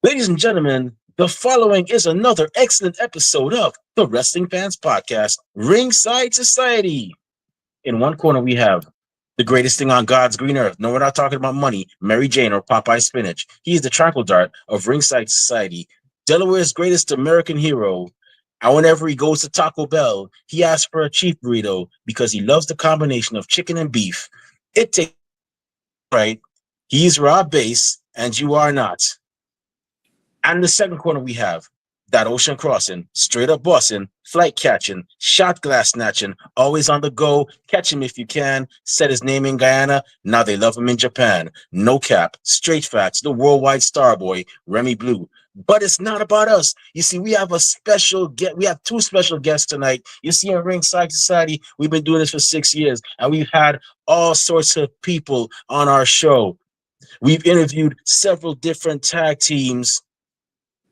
Ladies and gentlemen, the following is another excellent episode of the Wrestling Fans Podcast, Ringside Society. In one corner, we have the greatest thing on God's green earth. No, we're not talking about money, Mary Jane, or Popeye Spinach. He is the tranquil dart of Ringside Society, Delaware's greatest American hero. And whenever he goes to Taco Bell, he asks for a chief burrito because he loves the combination of chicken and beef. It takes right. He's Rob Bass, and you are not. And in the second corner, we have that ocean crossing, straight up bossing, flight catching, shot glass snatching, always on the go, catch him if you can, said his name in Guyana, now they love him in Japan. No cap, straight facts, the worldwide star boy, Remy Blue. But it's not about us. You see, we have a special guest. We have two special guests tonight. You see, in Ringside Society, we've been doing this for 6 years, and we've had all sorts of people on our show. We've interviewed several different tag teams,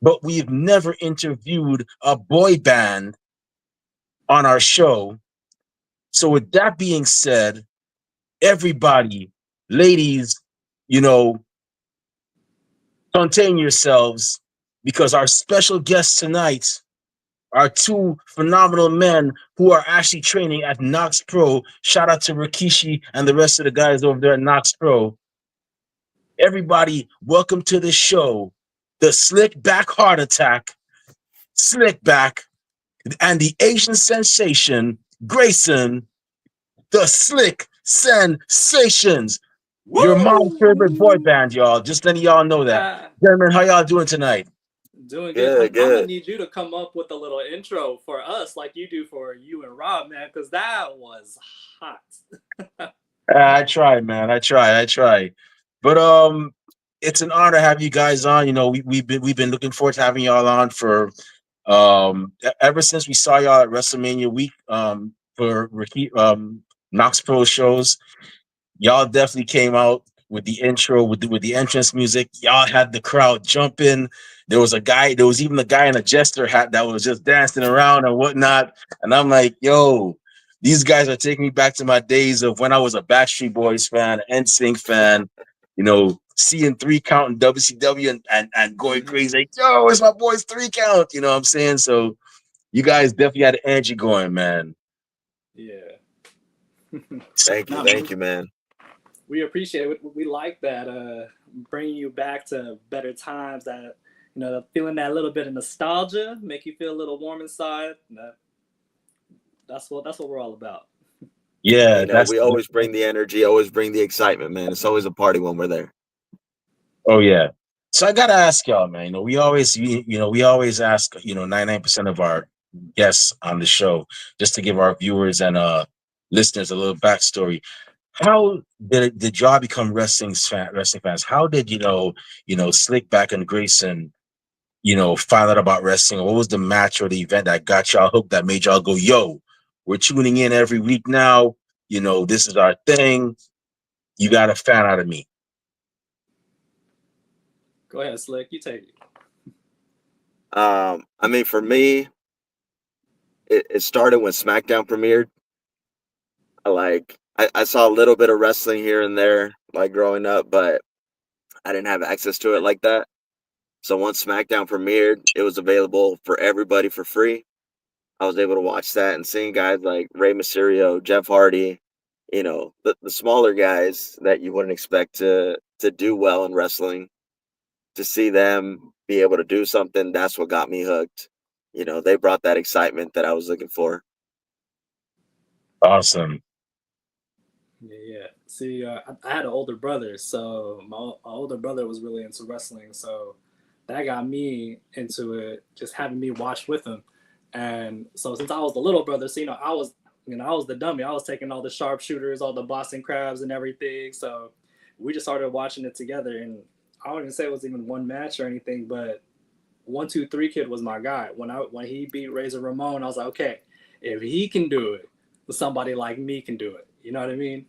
but we've never interviewed a boy band on our show. So with that being said, everybody, ladies, you know, contain yourselves because our special guests tonight are two phenomenal men who are actually training at Knox Pro. Shout out to Rikishi and the rest of the guys over there at Knox Pro. Everybody, welcome to the show. The Slick Back Heart Attack, Slick Back, and the Asian sensation, Greyson, the Slick Sensations. Woo! Your mom's favorite boy band, y'all. Just letting y'all know that. Gentlemen, how y'all doing tonight? Doing good. I'm gonna need you to come up with a little intro for us, like you do for you and Rob, man, because that was hot. I try, man. I try. But it's an honor to have you guys on. You know, we've been looking forward to having y'all on for ever since we saw y'all at WrestleMania week for Ricky Knox Pro shows. Y'all definitely came out with the intro with the entrance music. Y'all had the crowd jumping. There was even a guy in a jester hat that was just dancing around and whatnot. And I'm like, yo, these guys are taking me back to my days of when I was a Backstreet Boys fan, NSYNC fan, you know, seeing 3 count in WCW and going crazy, like, yo, it's my boys 3 count. You know what I'm saying? So you guys definitely had the energy going, man. Yeah. Thank you, man. We appreciate it. We like that, bringing you back to better times, that, you know, feeling that little bit of nostalgia, make you feel a little warm inside. That's what we're all about. Yeah, you know, we always bring the energy, always bring the excitement, man. It's always a party when we're there. Oh yeah. So I gotta ask y'all, man. You know, we always ask, 99% of our guests on the show, just to give our viewers and listeners a little backstory. How did y'all become wrestling fans? How did Slick Back and Grayson, find out about wrestling? What was the match or the event that got y'all hooked, that made y'all go, yo, we're tuning in every week now. You know, this is our thing. You got a fan out of me. Go ahead, Slick. You take it. I mean, for me, it started when SmackDown premiered. I saw a little bit of wrestling here and there, like growing up, but I didn't have access to it like that. So once SmackDown premiered, it was available for everybody for free. I was able to watch that and seeing guys like Rey Mysterio, Jeff Hardy, the smaller guys that you wouldn't expect to do well in wrestling, to see them be able to do something, that's what got me hooked. They brought that excitement that I was looking for. Awesome. Yeah. See, I had an older brother, so my older brother was really into wrestling, so that got me into it, just having me watch with him. And so since I was the little brother, so I was the dummy. I was taking all the sharpshooters, all the Boston crabs and everything. So we just started watching it together, and I don't even say it was even one match or anything, but 1-2-3 Kid was my guy. When he beat Razor Ramon, I was like, okay, if he can do it, somebody like me can do it. You know what I mean?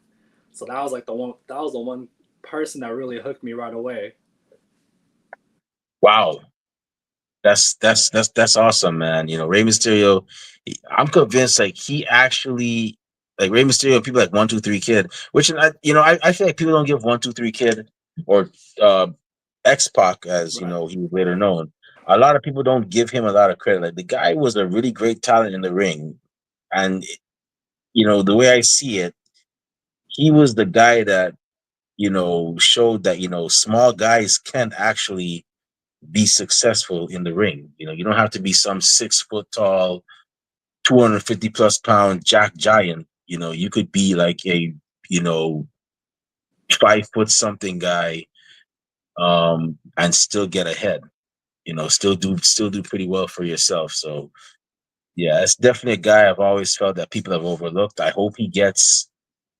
So that was like the one person that really hooked me right away. Wow. That's awesome, man. Rey Mysterio, I'm convinced like he actually, like, Rey Mysterio and people like 1-2-3 Kid, which I feel like people don't give 1-2-3 Kid or X-Pac, as you Right. know, he was later Right. known. A lot of people don't give him a lot of credit. Like the guy was a really great talent in the ring, and the way I see it, he was the guy that showed that small guys can actually be successful in the ring. You don't have to be some 6 foot tall, 250 plus pound jack giant. You could be like a you know 5 foot something guy, and still get ahead. Still do pretty well for yourself. So yeah, it's definitely a guy I've always felt that people have overlooked. I hope he gets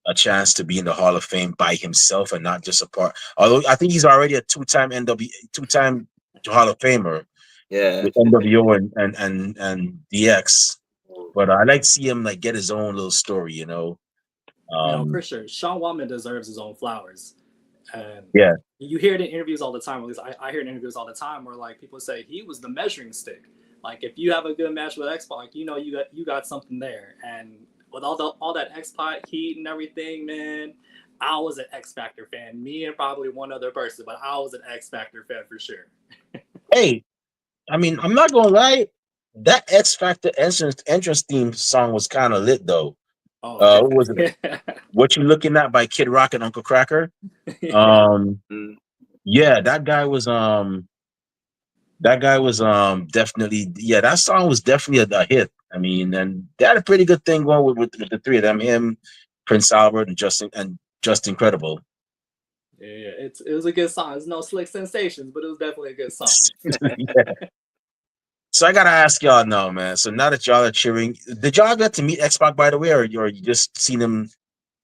a chance to be in the Hall of Fame by himself and not just a part. Although I think he's already a two-time Hall of Famer Yeah. with NWO and DX. But I'd like to see him like get his own little story. For Um, sure, Sean Wallman deserves his own flowers. And yeah. you hear it in interviews all the time. At least I hear it in interviews all the time where like people say he was the measuring stick. Like if you have a good match with X-Pac, you got something there. And with all that X-Pac heat and everything, man, I was an X Factor fan. Me and probably one other person, but I was an X Factor fan for sure. Hey, I mean, I'm not gonna lie. That X Factor entrance theme song was kind of lit though. Oh What was it? yeah, What You Looking At by Kid Rock and Uncle Cracker? yeah. Um, Mm. yeah, that guy was definitely, yeah, that song was definitely a hit. I mean, and they had a pretty good thing going with the three of them, him, Prince Albert, and Justin Credible. Yeah, it was a good song. It's no slick sensations, but it was definitely a good song. Yeah. So I gotta ask y'all now, man. So now that y'all are cheering, did y'all get to meet X Pac by the way, or you just seen him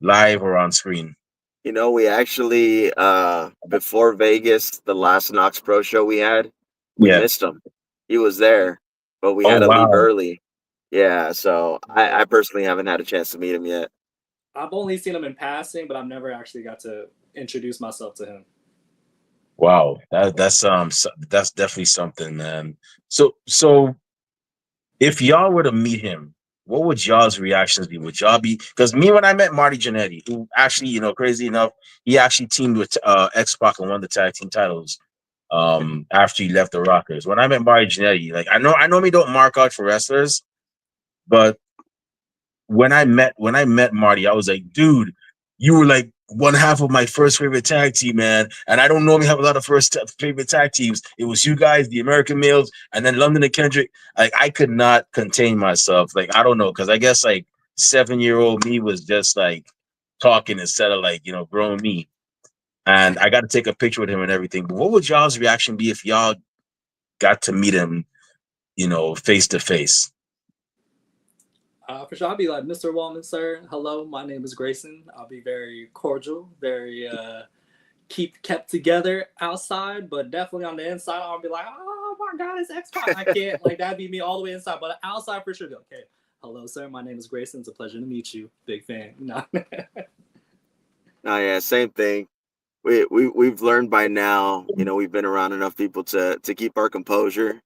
live or on screen? We actually before Vegas, the last Knox Pro show we had, we Yeah. missed him. He was there, but we Oh had to leave wow. early. Yeah, so I personally haven't had a chance to meet him yet. I've only seen him in passing, but I've never actually got to introduce myself to him. Wow. That's definitely something, man. So if y'all were to meet him, what would y'all's reactions be? Would y'all be, because me, when I met Marty Jannetty, who actually, crazy enough, he actually teamed with X Pac and won the tag team titles after he left the Rockers. When I met Marty Jannetty, like I normally don't mark out for wrestlers, but when I met Marty, I was like, dude, you were like one half of my first favorite tag team, man. And I don't normally have a lot of favorite tag teams. It was you guys, the American Males, and then London and Kendrick. Like I could not contain myself. Like I don't know, because I guess like 7-year-old me was just like talking instead of like grown me. And I got to take a picture with him and everything. But what would y'all's reaction be if y'all got to meet him, face to face? For sure, I'll be like, Mr. Wallman, sir. Hello, my name is Grayson. I'll be very cordial, very kept together outside, but definitely on the inside, I'll be like, oh my God, it's X-Pac. I can't, like, that'd be me all the way inside, but outside for sure, be okay. Hello, sir. My name is Grayson. It's a pleasure to meet you. Big fan. No. Oh yeah, same thing. We've learned by now. We've been around enough people to keep our composure.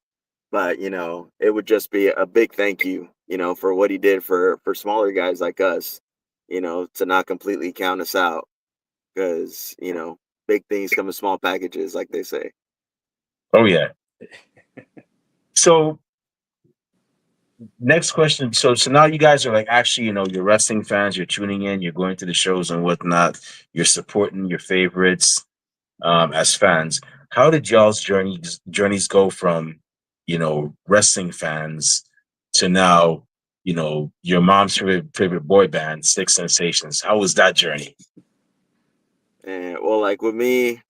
But it would just be a big thank you, for what he did for smaller guys like us, to not completely count us out, because big things come in small packages, like they say. Oh yeah. So next question. So now you guys are like actually, you're wrestling fans, you're tuning in, you're going to the shows and whatnot, you're supporting your favorites as fans. How did y'all's journeys go from, wrestling fans to now, your mom's favorite boy band, Six Sensations? How was that journey? And well, like with me,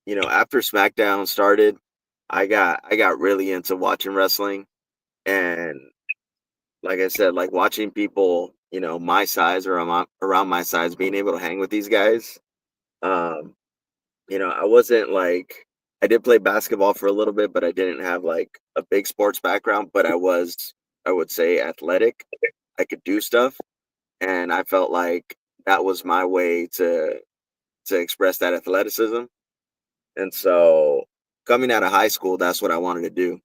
after SmackDown started, I got really into watching wrestling, and like I said, like watching people, my size or around my size being able to hang with these guys. Um, I wasn't like I did play basketball for a little bit, but I didn't have like a big sports background, but I would say athletic. I could do stuff, and I felt like that was my way to express that athleticism. And so coming out of high school, that's what I wanted to do.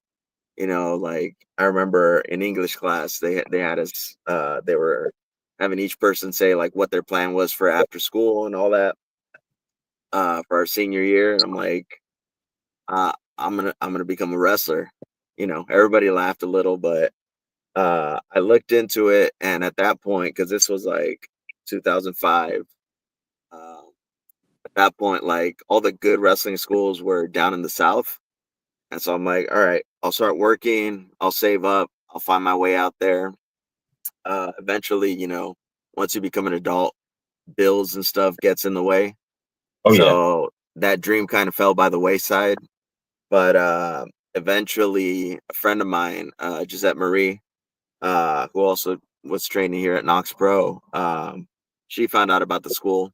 Like I remember in English class, they had us they were having each person say like what their plan was for after school and all that for our senior year. And I'm like, I'm gonna become a wrestler. Everybody laughed a little, but I looked into it, and at that point, because this was like 2005, at that point, like all the good wrestling schools were down in the South, and so I'm like, all right, I'll start working, I'll save up, I'll find my way out there. Eventually, once you become an adult, bills and stuff gets in the way, Oh yeah. so that dream kind of fell by the wayside. But eventually, a friend of mine, Gisette Marie, who also was training here at Knox Pro, she found out about the school,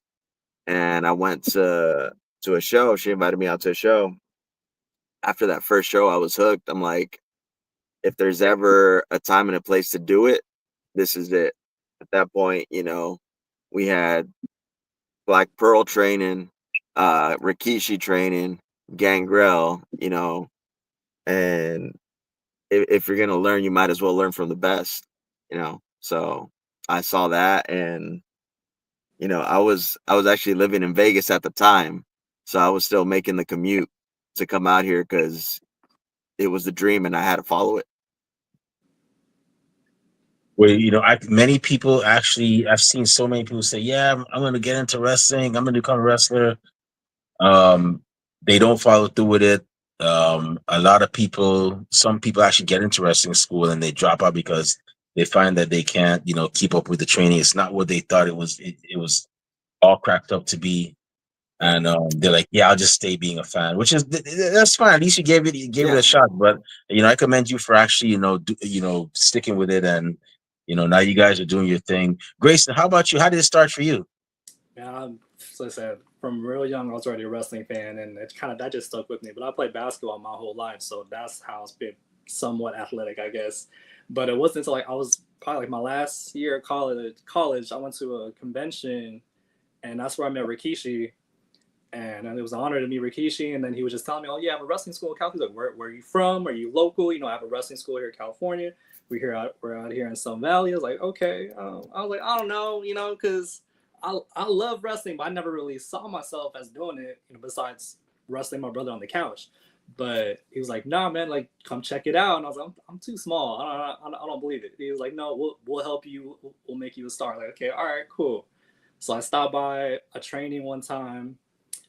and I went to a show. She invited me out to a show. After that first show, I was hooked. I'm like, if there's ever a time and a place to do it, this is it. At that point, we had Black Pearl training, Rikishi training, Gangrel, and if you're gonna learn, you might as well learn from the best. So I saw that, and I was actually living in Vegas at the time, so I was still making the commute to come out here because it was the dream, and I had to follow it. Where many people actually, I've seen so many people say, "Yeah, I'm going to get into wrestling. I'm going to become a wrestler." Um, they don't follow through with it. A lot of people, some people actually get into wrestling school and they drop out because they find that they can't, keep up with the training. It's not what they thought it was. It was all cracked up to be, and they're like, "Yeah, I'll just stay being a fan," which is that's fine. At least you gave it Yeah. a shot. But I commend you for actually, sticking with it, and now you guys are doing your thing. Grayson, how about you? How did it start for you? Yeah, so I said, from real young, I was already a wrestling fan, and it kind of that just stuck with me. But I played basketball my whole life, so that's how I've been somewhat athletic, I guess. But it wasn't until like I was probably like my last year of college. College, I went to a convention, and that's where I met Rikishi. And it was an honor to meet Rikishi. And then he was just telling me, "Oh, yeah, I have a wrestling school in California." He's like, where are you from? Are you local? I have a wrestling school here in California. We're out here in Sun Valley. I was like, okay. I was like, I don't know, because I love wrestling, but I never really saw myself as doing it, besides wrestling my brother on the couch. But he was like, "Nah, man, like come check it out." And I was like, I'm too small. I don't believe it. He was like, "No, we'll help you. We'll make you a star." Like, okay, all right, cool. So I stopped by a training one time,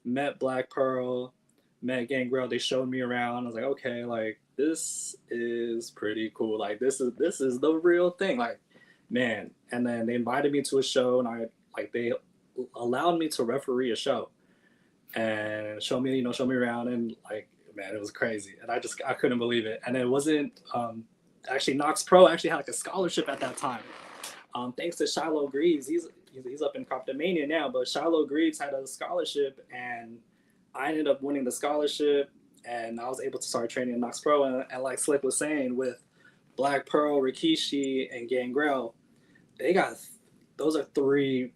met Black Pearl, met Gangrel. They showed me around. I was like, okay, like this is pretty cool. Like this is the real thing. Like, man. And then they invited me to a show, and they allowed me to referee a show and show me around, and like, man, it was crazy, and I couldn't believe it. And it wasn't actually Knox Pro actually had like a scholarship at that time. Thanks to Shiloh Greaves, he's up in Croptomania now, but Shiloh Greaves had a scholarship, and I ended up winning the scholarship, and I was able to start training in Knox Pro. And like Slick was saying, with Black Pearl, Rikishi, and Gangrel, they got those are three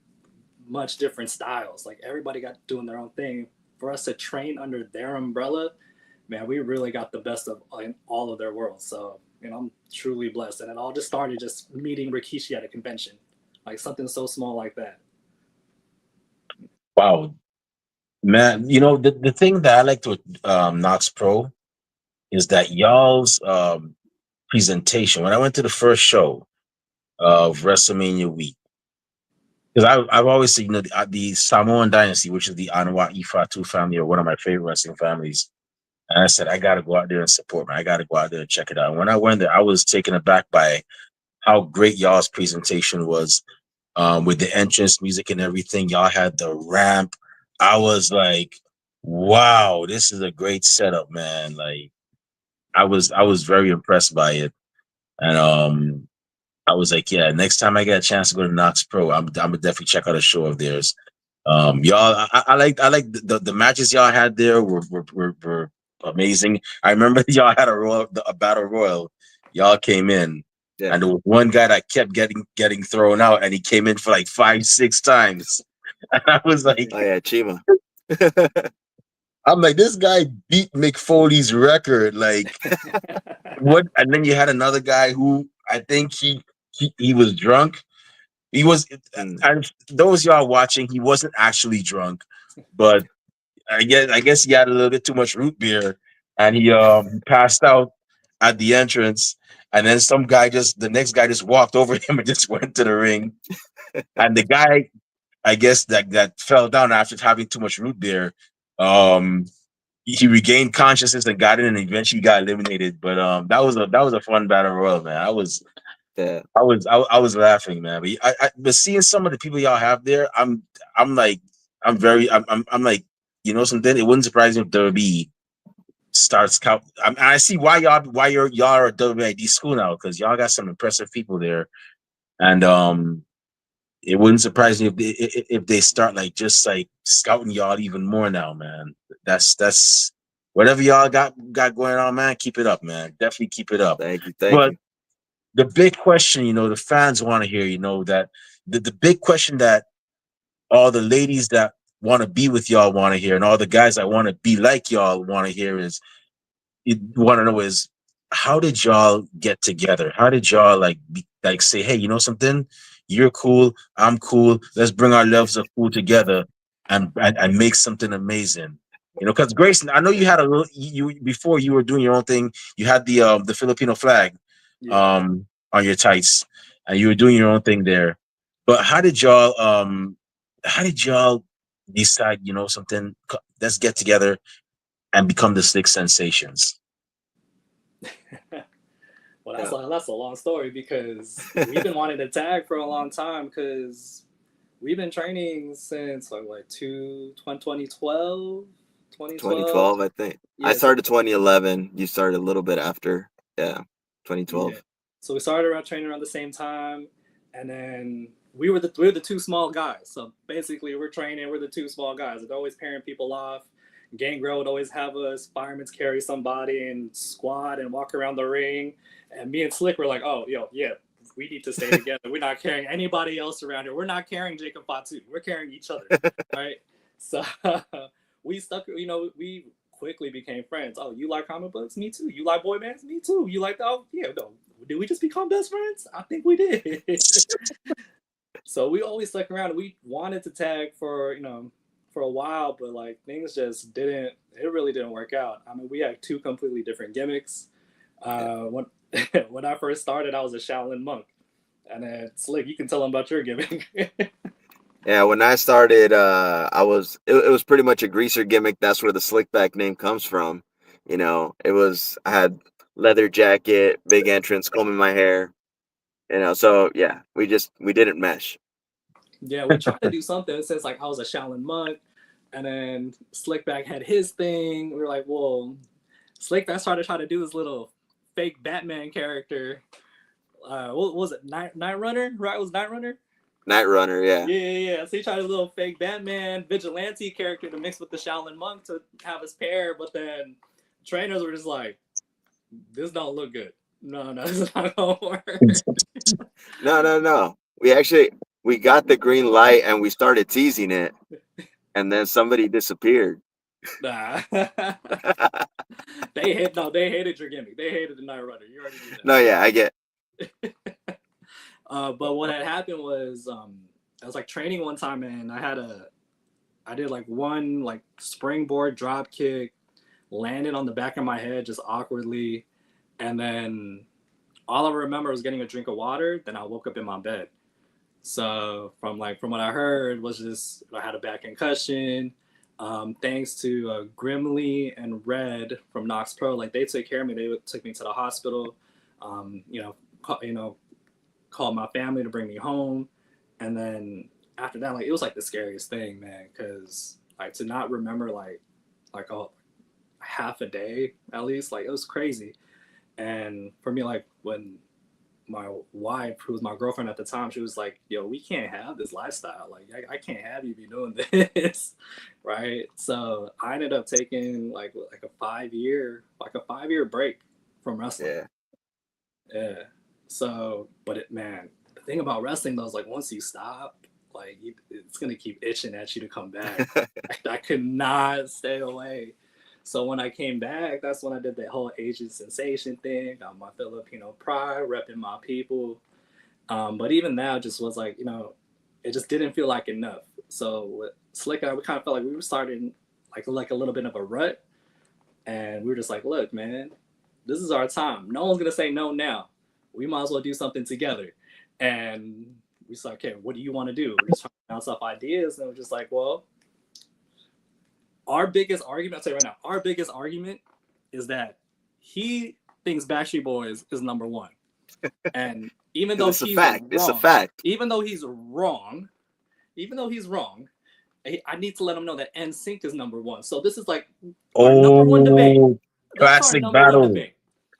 much different styles. Like everybody got doing their own thing. For us to train under their umbrella, man, we really got the best of in all of their worlds. So I'm truly blessed. And it all just started just meeting Rikishi at a convention, like something so small like that. Wow, man. The thing that I liked with Knox Pro is that y'all's presentation. When I went to the first show of WrestleMania week, because I've always said, the Samoan dynasty, which is the Anwa Ifatu family, are one of my favorite wrestling families. And I said, I got to go out there and support, man. I got to go out there and check it out. And when I went there, I was taken aback by how great y'all's presentation was, with the entrance music and everything. Y'all had the ramp. I was like, wow, this is a great setup, man. Like, I was very impressed by it. And I was like, yeah, next time I get a chance to go to Knox Pro, I'm gonna definitely check out a show of theirs. Y'all, I like the matches y'all had there were amazing. I remember y'all had a battle royal. Y'all came in, Yeah. and there was one guy that kept getting thrown out, and he came in for like 5-6 times. And I was like, Oh yeah, Chima. I'm like, this guy beat Mick Foley's record. Like, what? And then you had another guy who I think he was drunk. He was, and those y'all watching, he wasn't actually drunk, but I guess he had a little bit too much root beer. and he passed out at the entrance. And then the next guy just walked over him and just went to the ring. And the guy, I guess that fell down after having too much root beer. He regained consciousness and got in, and eventually got eliminated. But that was a fun battle royal, man. Yeah. I was laughing, man. But seeing some of the people y'all have there, I'm like I'm like, you know something. It wouldn't surprise me if WWE starts count. I see why y'all are a WID school now, because y'all got some impressive people there, and it wouldn't surprise me if they start like just like scouting y'all even more now, man. That's whatever y'all got going on, man. Keep it up, man. Definitely keep it up. Thank you. But the big question, the fans want to hear, that the big question that all the ladies that want to be with y'all want to hear, and all the guys that want to be like y'all want to hear is, you want to know is, how did y'all get together? How did y'all like say, hey, you know something? You're cool. I'm cool. Let's bring our levels of cool together and make something amazing. Because Grayson, I know you had a little, you before you were doing your own thing. You had the Filipino flag on your tights, and you were doing your own thing there. But how did y'all decide, something? Let's get together and become the Slick Sensations. Well, that's a long story, because we've been wanting to tag for a long time, because we've been training since like 2012. 2012, I think. Yeah, I started 2011. You started a little bit after. Yeah, 2012. Yeah. So we started training around the same time, and then we were the two small guys. So basically, we're the two small guys. It's always pairing people off. Gangrel would always have us firemen's carry somebody and squat and walk around the ring. And me and Slick were like, oh, yeah, we need to stay together. We're not carrying anybody else around here. We're not carrying Jacob Fatu. We're carrying each other, right? So we we quickly became friends. Oh, you like comic books? Me too. You like boy bands? Me too. You like no. Did we just become best friends? I think we did. So we always stuck around. We wanted to tag for a while, but like things just didn't. It really didn't work out. I mean, we had two completely different gimmicks. When I first started, I was a Shaolin monk, and then Slick, you can tell them about your gimmick. Yeah, when I started, it was pretty much a greaser gimmick. That's where the slick back name comes from. I had leather jacket, big entrance, combing my hair. So yeah, we didn't mesh. Yeah, we tried to do something since like I was a Shaolin monk, and then Slickback had his thing. We were like, well, Slickback started trying to do his little fake Batman character. What was it? Night Runner, right? It was Night Runner? Night Runner, yeah. Yeah. So he tried a little fake Batman vigilante character to mix with the Shaolin monk to have his pair, but then trainers were just like, this don't look good. No, this is not gonna work. No. We got the green light and we started teasing it, and then somebody disappeared. Nah. They hated your gimmick. They hated the Night Runner. You already knew that. No, yeah, I get. But what had happened was, I was like training one time, and I did like one like springboard drop kick, landed on the back of my head just awkwardly, and then all I remember was getting a drink of water. Then I woke up in my bed. So from what I heard was just I had a back concussion. Thanks to Grimly and Red from Knox Pro, like they took care of me. They took me to the hospital. Called my family to bring me home, and then after that, like it was like the scariest thing, man, because like to not remember like a half a day at least, like it was crazy. And for me, like when my wife, who was my girlfriend at the time, she was like, yo, we can't have this lifestyle. Like, I can't have you be doing this. Right. So I ended up taking like a 5-year break from wrestling. Yeah. So, but the thing about wrestling though is like once you stop, like it's going to keep itching at you to come back. I could not stay away. So when I came back, that's when I did the whole Asian sensation thing, got my Filipino pride, repping my people. But even now, just was like, it just didn't feel like enough. So with Slick, we kind of felt like we were starting like a little bit of a rut. And we were just like, look, man, this is our time. No one's gonna say no now. We might as well do something together. And we just like, okay, what do you want to do? We're just trying to bounce off ideas, and we're just like, well, our biggest argument, I'll tell you right now, our biggest argument is that he thinks Backstreet Boys is number one. And even though It's a he's fact. wrong, It's a fact. even though he's wrong, I need to let him know that NSYNC is number one. So this is like our number one debate. That's our Classic number one battle. debate.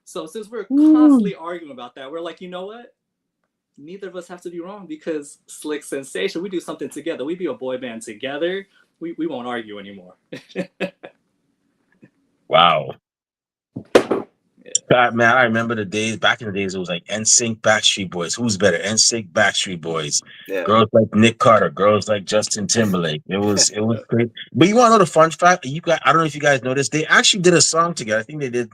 So since we're constantly arguing about that, we're like, you know what? Neither of us have to be wrong because Slick Sensation, we do something together. We be a boy band together. We won't argue anymore. Wow. God, man, I remember the days back in the days. It was like NSYNC, Backstreet Boys. Who's better, NSYNC, Backstreet Boys? Yeah. Girls like Nick Carter, girls like Justin Timberlake. It was great. But you want to know the fun fact? You guys, I don't know if you guys noticed. They actually did a song together. I think they did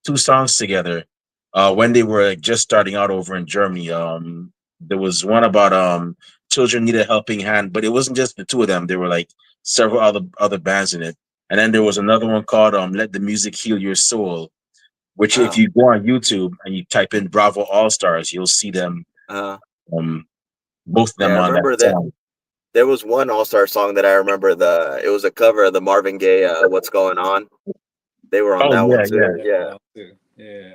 2 songs together. When they were like, just starting out over in Germany. There was one about children need a helping hand, but it wasn't just the two of them. There were like several other bands in it. And then there was another one called "Let the Music Heal Your Soul," which if Wow. you go on YouTube and you type in Bravo All Stars, you'll see them, Uh, both of them yeah, I on that remember that. song. There was one All-Star song that I remember. It was a cover of the Marvin Gaye "What's Going On." They were on Oh that one yeah. too. Yeah.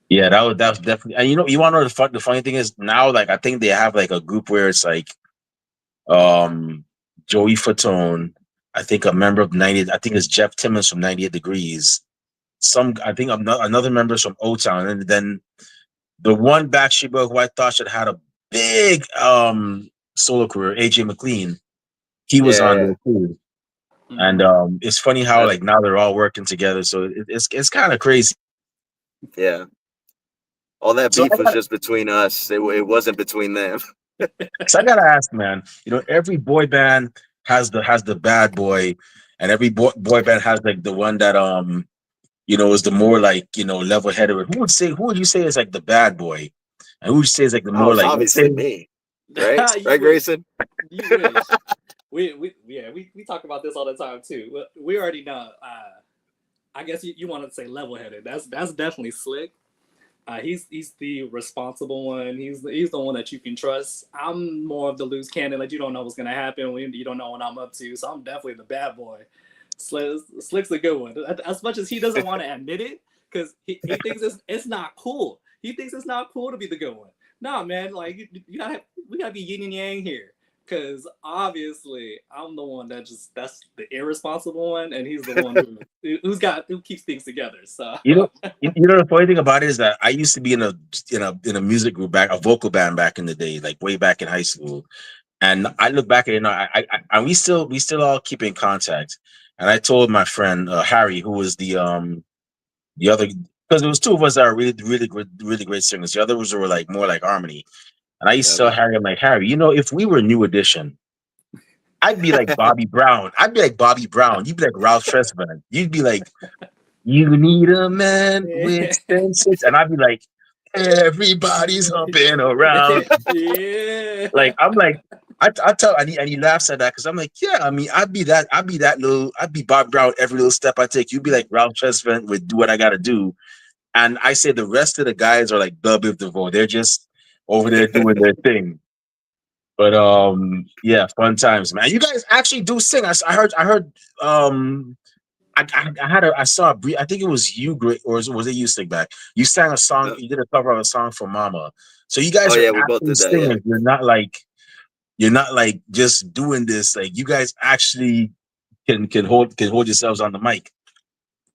Yeah, that was definitely. And you want to know the funny thing is now, like I think they have like a group where it's like Joey Fatone, I think a member of 90, I think it's Jeff Timmons from 98 Degrees. I think another member is from O-Town, and then the one Backstreet Boy who I thought should have had a big solo career, AJ McLean. He was on Yeah, there too. Mhm. And it's funny how That's- like now they're all working together, so it's kind of crazy. yeah. All that So beef was just between us. It wasn't between them. So I gotta ask, man. Every boy band has the bad boy, and every boy band has like the one that is the more like level headed. Who would you say is like the bad boy, and who would you say is like the Oh, more it's like let's say obviously me, right? You Right, wish. Grayson? You wish. We talk about this all the time too. We already know. I guess you want to say level headed. That's definitely Slick. He's the responsible one. He's the one that you can trust. I'm more of the loose cannon. Like you don't know what's gonna happen. You don't know what I'm up to. So I'm definitely the bad boy. Slick's a good one. As much as he doesn't want to admit it, because he thinks it's not cool. He thinks it's not cool to be the good one. Nah, man. Like we gotta be yin and yang here. Because obviously I'm the one that's the irresponsible one, and he's the one who keeps things together. So the funny thing about it is that I used to be in a music group a vocal band back in the day, like way back in high school. And I look back at it, and we still all keep in contact. And I told my friend Harry, who was the other, because there was 2 of us that are really great singers. The others were like more like harmony. And I used to tell Harry, I'm like, Harry, if we were New Edition, I'd be like Bobby Brown. You'd be like Ralph Tresvant. You'd be like, you need a man with senses, and I'd be like, everybody's humping around. Yeah. Like I'm like, I tell, and he laughs at that because I'm like, yeah, I mean, I'd be Bob Brown every little step I take. You'd be like Ralph Tresvant with Do What I Gotta Do, and I say the rest of the guys are like Dub If DeVoe. They're just over there doing their thing. But yeah, fun times, man. You guys actually do sing. I heard I saw a brief, I think it was you, or was it you, Stickback? You sang a song, you did a cover of a song for Mama. So you guys Oh are yeah, we both actually did that. Yeah. singers. You're not like just doing this. Like you guys actually can hold yourselves on the mic.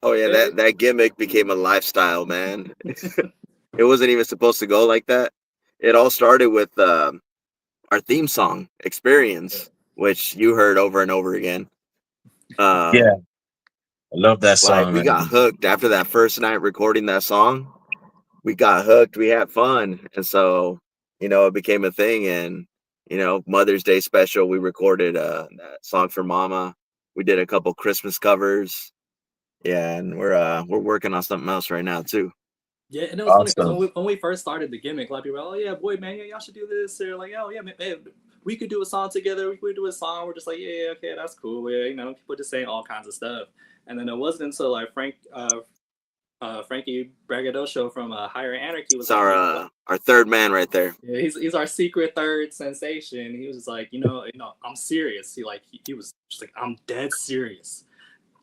Oh yeah, that gimmick became a lifestyle, man. It wasn't even supposed to go like that. It all started with our theme song, Experience, which you heard over and over again. Yeah, I love that Like song, we got man. hooked after that first night recording that song. We got hooked. We had fun, and so it became a thing. And Mother's Day special, we recorded that song for Mama. We did a couple Christmas covers. Yeah, and we're working on something else right now too. Yeah, and it was funny because Awesome. when we first started the gimmick, a lot of people were like, oh yeah, boy, man, yeah, y'all should do this. They're like, oh yeah, man, we could do a song together. We could do a song. We're just like, yeah, okay, that's cool. Yeah, people just saying all kinds of stuff. And then it wasn't until like Frankie Braggadocio from Higher Anarchy was It's like, our third man right there. yeah, he's our secret third sensation. He was just like, I'm serious. He was just like, I'm dead serious.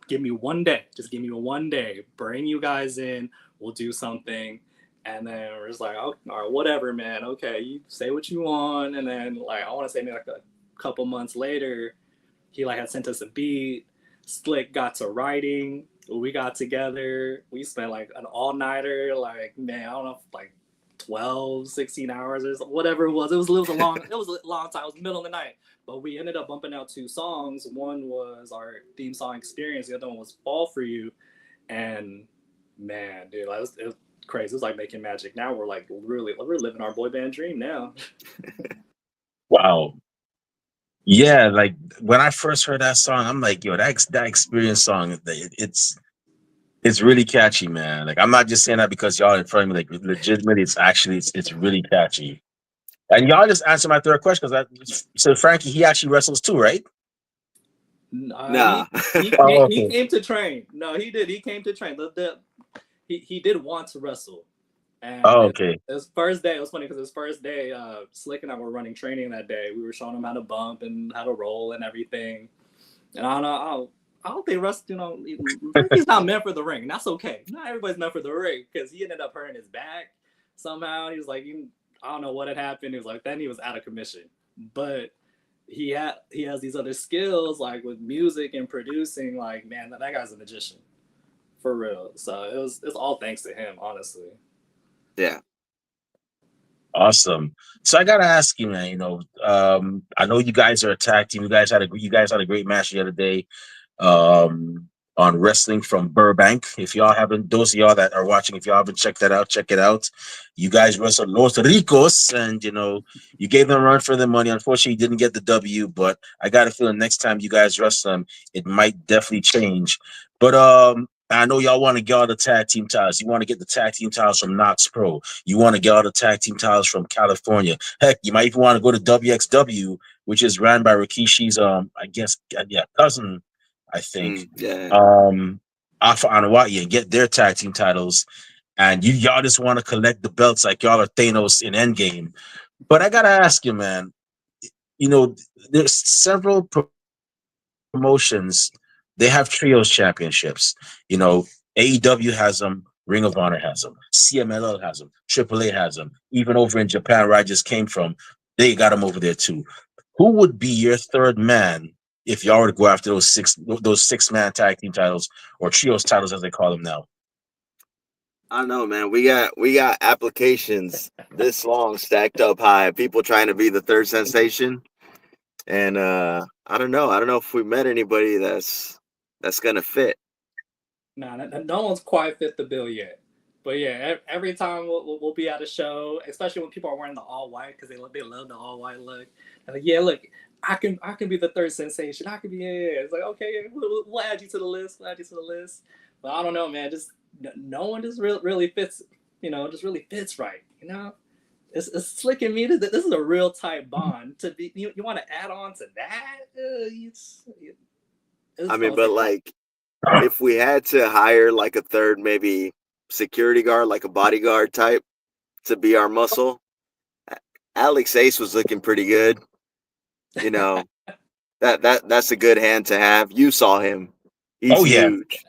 Give me one day. Just give me one day. Bring you guys in. We'll do something. And then we're just like, oh, all right, whatever, man. Okay, you say what you want. And then like I want to say maybe like a couple months later, he like had sent us a beat. Slick got to writing. We got together. We spent like an all-nighter, like, man, I don't know, like 12, 16 hours or whatever it was. It was a long time. It was the middle of the night. But we ended up bumping out 2 songs. One was our theme song Experience. The other one was Fall For You. And man, dude, it was crazy. It was like making magic. Now we're living our boy band dream now. Wow. Yeah, like when I first heard that song, I'm like, yo, that Experience song, it's really catchy, man. Like I'm not just saying that because y'all in front of me. Like legitimately, it's really catchy. And y'all just answered my third question because so Frankie, he actually wrestles too, right? Nah. He came to train. No, he did. He came to train. He did want to wrestle. And okay. His first day, it was funny because his first day, Slick and I were running training that day. We were showing him how to bump and how to roll and everything. And I don't think wrestling, Frankie's not meant for the ring. And that's okay. Not everybody's meant for the ring because he ended up hurting his back somehow. He was like, I don't know what had happened. He was like, then he was out of commission. But he has these other skills like with music and producing. Like, man, that guy's a magician for real. So it's all thanks to him, honestly. Yeah. Awesome. So I gotta ask you, man. I know you guys are a tag team. You guys had a great match the other day. On Wrestling from Burbank. If y'all haven't, those of y'all that are watching, if y'all haven't checked that out, check it out. You guys wrestled Los Ricos, and you gave them a run for their money. Unfortunately, you didn't get the W, but I got a feeling next time you guys wrestle them, it might definitely change. But I know y'all want to get all the tag team titles. You want to get the tag team titles from Knox Pro. You want to get all the tag team titles from California. Heck, you might even want to go to WXW, which is ran by Rikishi's cousin, I think. Yeah. Alpha Anawati, and get their tag team titles. And y'all just want to collect the belts like y'all are Thanos in Endgame. But I gotta ask you, man, there's several promotions. They have trios championships. AEW has them, Ring of Honor has them, CMLL has them, AAA has them. Even over in Japan, where I just came from, they got them over there too. Who would be your third man if y'all were to go after those 6-man tag team titles, or trios titles as they call them now? I don't know, man. We got applications this long stacked up high. People trying to be the third sensation, and I don't know. I don't know if we met anybody that's gonna fit. Nah, no one's quite fit the bill yet. But yeah, every time we'll be at a show, especially when people are wearing the all white because they love the all white look. And like, yeah, look, I can be the third sensation. I can be It's like, okay, we'll add you to the list. But I don't know, man. Just no one just really fits. Just really fits right. It's Slick and me. This is a real tight bond. To be you want to add on to that? But like, if we had to hire like a third, maybe security guard, like a bodyguard type, to be our muscle, Alex Ace was looking pretty good. That's a good hand to have. You saw him. He's huge.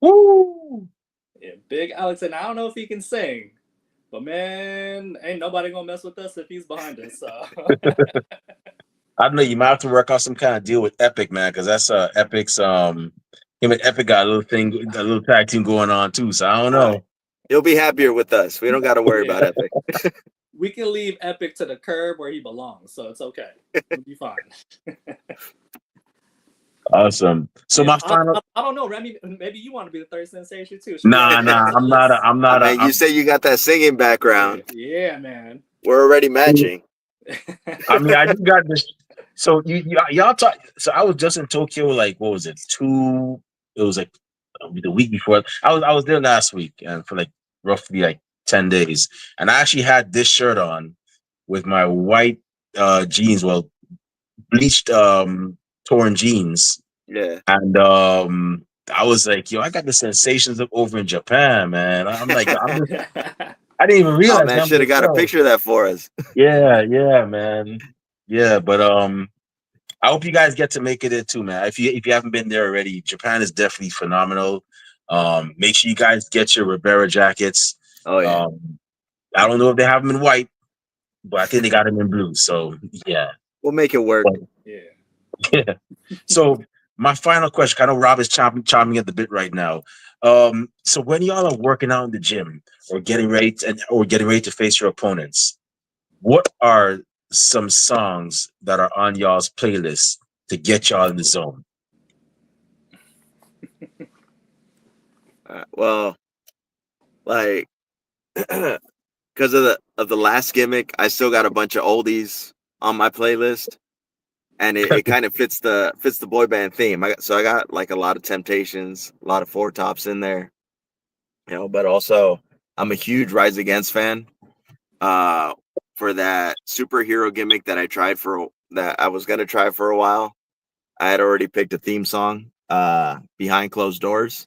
Woo! Yeah, big Alex, and I don't know if he can sing, but man, ain't nobody gonna mess with us if he's behind us. So. I don't know. You might have to work out some kind of deal with Epic, man, because that's Epic's. Him and Epic got a little tag team going on too. So I don't know. He'll be happier with us. We don't got to worry about Epic. We can leave Epic to the curb where he belongs, so it's okay. We'll be fine. Awesome. So my final. I don't know, Remy. Maybe you want to be the third sensation too. Nah. I'm not. You say you got that singing background. Yeah, man. We're already matching. I mean, I just got this. So y'all talk. So I was just in Tokyo. Like, what was it? It was like the week before. I was there last week, and for like roughly like 10 days, and I actually had this shirt on with my white jeans, bleached torn jeans. Yeah. And I was like, yo, I got the sensations of over in Japan, man. I'm like, I didn't even Oh realize. man, I'm should like, have got a yo, picture of that for us. yeah, man. Yeah, but I hope you guys get to make it there too, man. If you haven't been there already, Japan is definitely phenomenal. Make sure you guys get your Ribera jackets. Oh yeah, I don't know if they have them in white, but I think they got them in blue. So yeah. we'll make it work. Yeah. Yeah. So my final question, I know Rob is chomping at the bit right now. So when y'all are working out in the gym or getting ready to face your opponents, what are some songs that are on y'all's playlist to get y'all in the zone? Well, like because of the last gimmick, I still got a bunch of oldies on my playlist, and it kind of fits the boy band theme. I got like a lot of Temptations, a lot of Four Tops in there, but also I'm a huge Rise Against fan. Uh, for that superhero gimmick that I was gonna try for a while, I had already picked a theme song. Behind Closed Doors.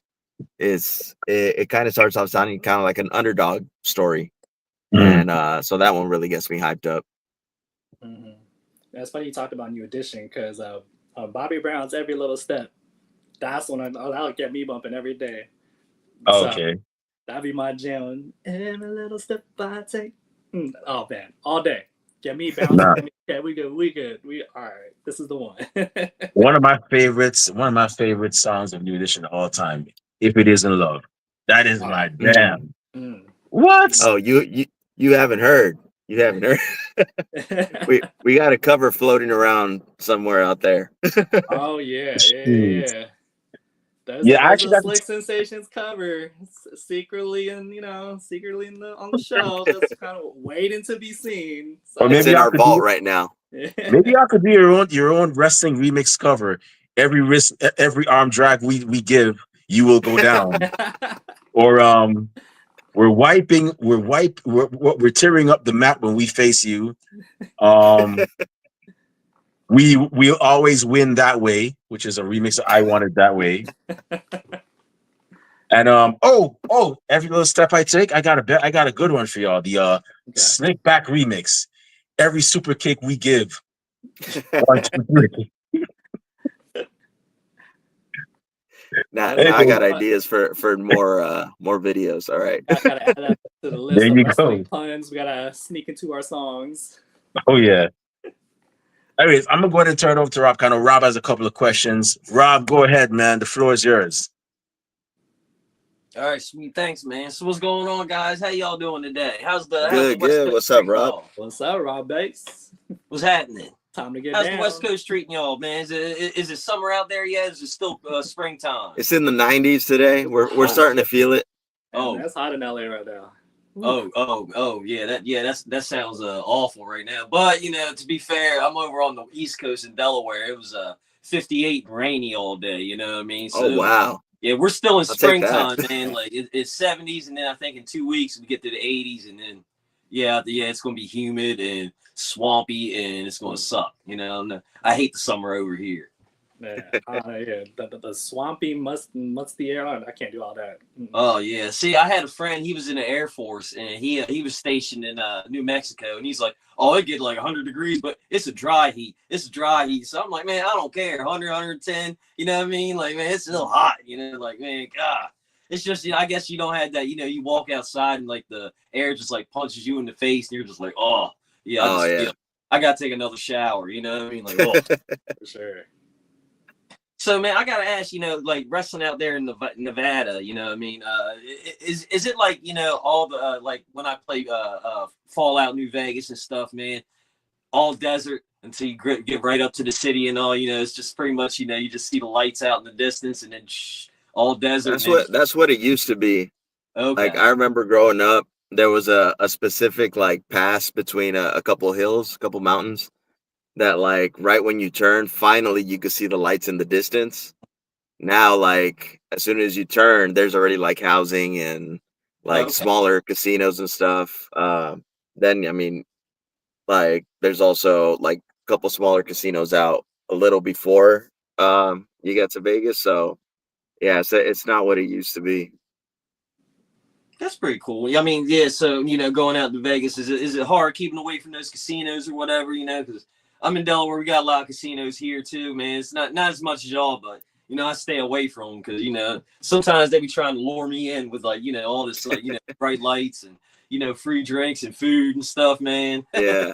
It kind of starts off sounding kind of like an underdog story, Mm. and so that one really gets me hyped up. Mm-hmm. That's funny you talked about New Edition because Bobby Brown's Every Little Step. That's when that'll get me bumping every day. So Okay. that'd be my jam. Every little step I take. Oh man, all day. Get me bouncing. Nah. Get me, okay, we good. We all right. This is the one. One of my favorite songs of New Edition of all time, If It Isn't Love. That is Oh, my Mm. jam. mm. What? Oh, you haven't heard? You haven't heard? We got a cover floating around somewhere out there. Oh yeah. Shoot. Yeah, I There's actually a got Slick Sensations cover secretly secretly on the shelf, just kind of waiting to be seen. or It's maybe in I our could vault do right now. maybe I could do your own wrestling remix cover. Every arm drag we give, you will go down. Or we're tearing up the map when we face you. Um we always win that way, which is a remix of I Want It That Way. And every little step I take, I got a good one for y'all. The Okay. Snake Back remix. Every super kick we give. 1, 2, 3. Now I Anyway, got ideas for more videos. All right. Gotta add that to the list there of you wrestling go. puns. We gotta sneak into our songs. Oh yeah. Anyways, I'm gonna go ahead and turn it over to Rob. I know Rob has a couple of questions. Rob, go ahead, man. The floor is yours. All right, sweet. Thanks, man. So what's going on, guys? How y'all doing today? How's the Good, West good. Coast What's up, treating Rob? y'all? What's up, Rob Bates? What's happening? Time to get How's down. the West Coast treating y'all, man? Is it summer out there yet? Is it still springtime? It's in the 90s today. We're starting to feel it. Man, Oh, that's hot in LA right now. yeah. That sounds awful right now. But to be fair, I'm over on the East Coast in Delaware. It was 58 and rainy all day. You know what I mean? Oh So wow. yeah, we're still in I'll take that. springtime, man. Like it's 70s, and then I think in 2 weeks we get to the 80s, and then yeah, it's gonna be humid and swampy, and it's gonna suck. I hate the summer over here. Yeah. The swampy, musty air. I can't do all that. Oh yeah. See, I had a friend. He was in the Air Force, and he was stationed in New Mexico, and he's like, "Oh, it get like 100 degrees, but it's a dry heat. It's a dry heat." So I'm like, "Man, I don't care. 100, 110. You know what I mean? Like, man, it's still hot. Like, man, God." It's just, I guess you don't have that. You walk outside and like the air just like punches you in the face, and you're just like, "Oh, yeah, Oh yeah. I gotta take another shower." You know what I mean? Like, oh. For sure. So man, I gotta ask, like wrestling out there in Nevada, you know what I mean? Is it like, all the like when I play Fallout New Vegas and stuff, man, all desert until you get right up to the city and all, it's just pretty much, you just see the lights out in the distance and then all desert. That's what it used to be. Okay. Like I remember growing up, there was a specific like pass between a couple hills, a couple mountains that like right when you turn, finally you could see the lights in the distance. Now, like as soon as you turn, there's already like housing and like Okay. smaller casinos and stuff. Then I mean, like there's also like a couple smaller casinos out a little before you get to Vegas. So Yeah, so it's not what it used to be. That's pretty cool. I mean, yeah. So going out to Vegas, is it hard keeping away from those casinos or whatever? Because I'm in Delaware, we got a lot of casinos here too, man. It's not as much as y'all, but I stay away from them because sometimes they be trying to lure me in with like all this like bright lights and free drinks and food and stuff, man. Yeah,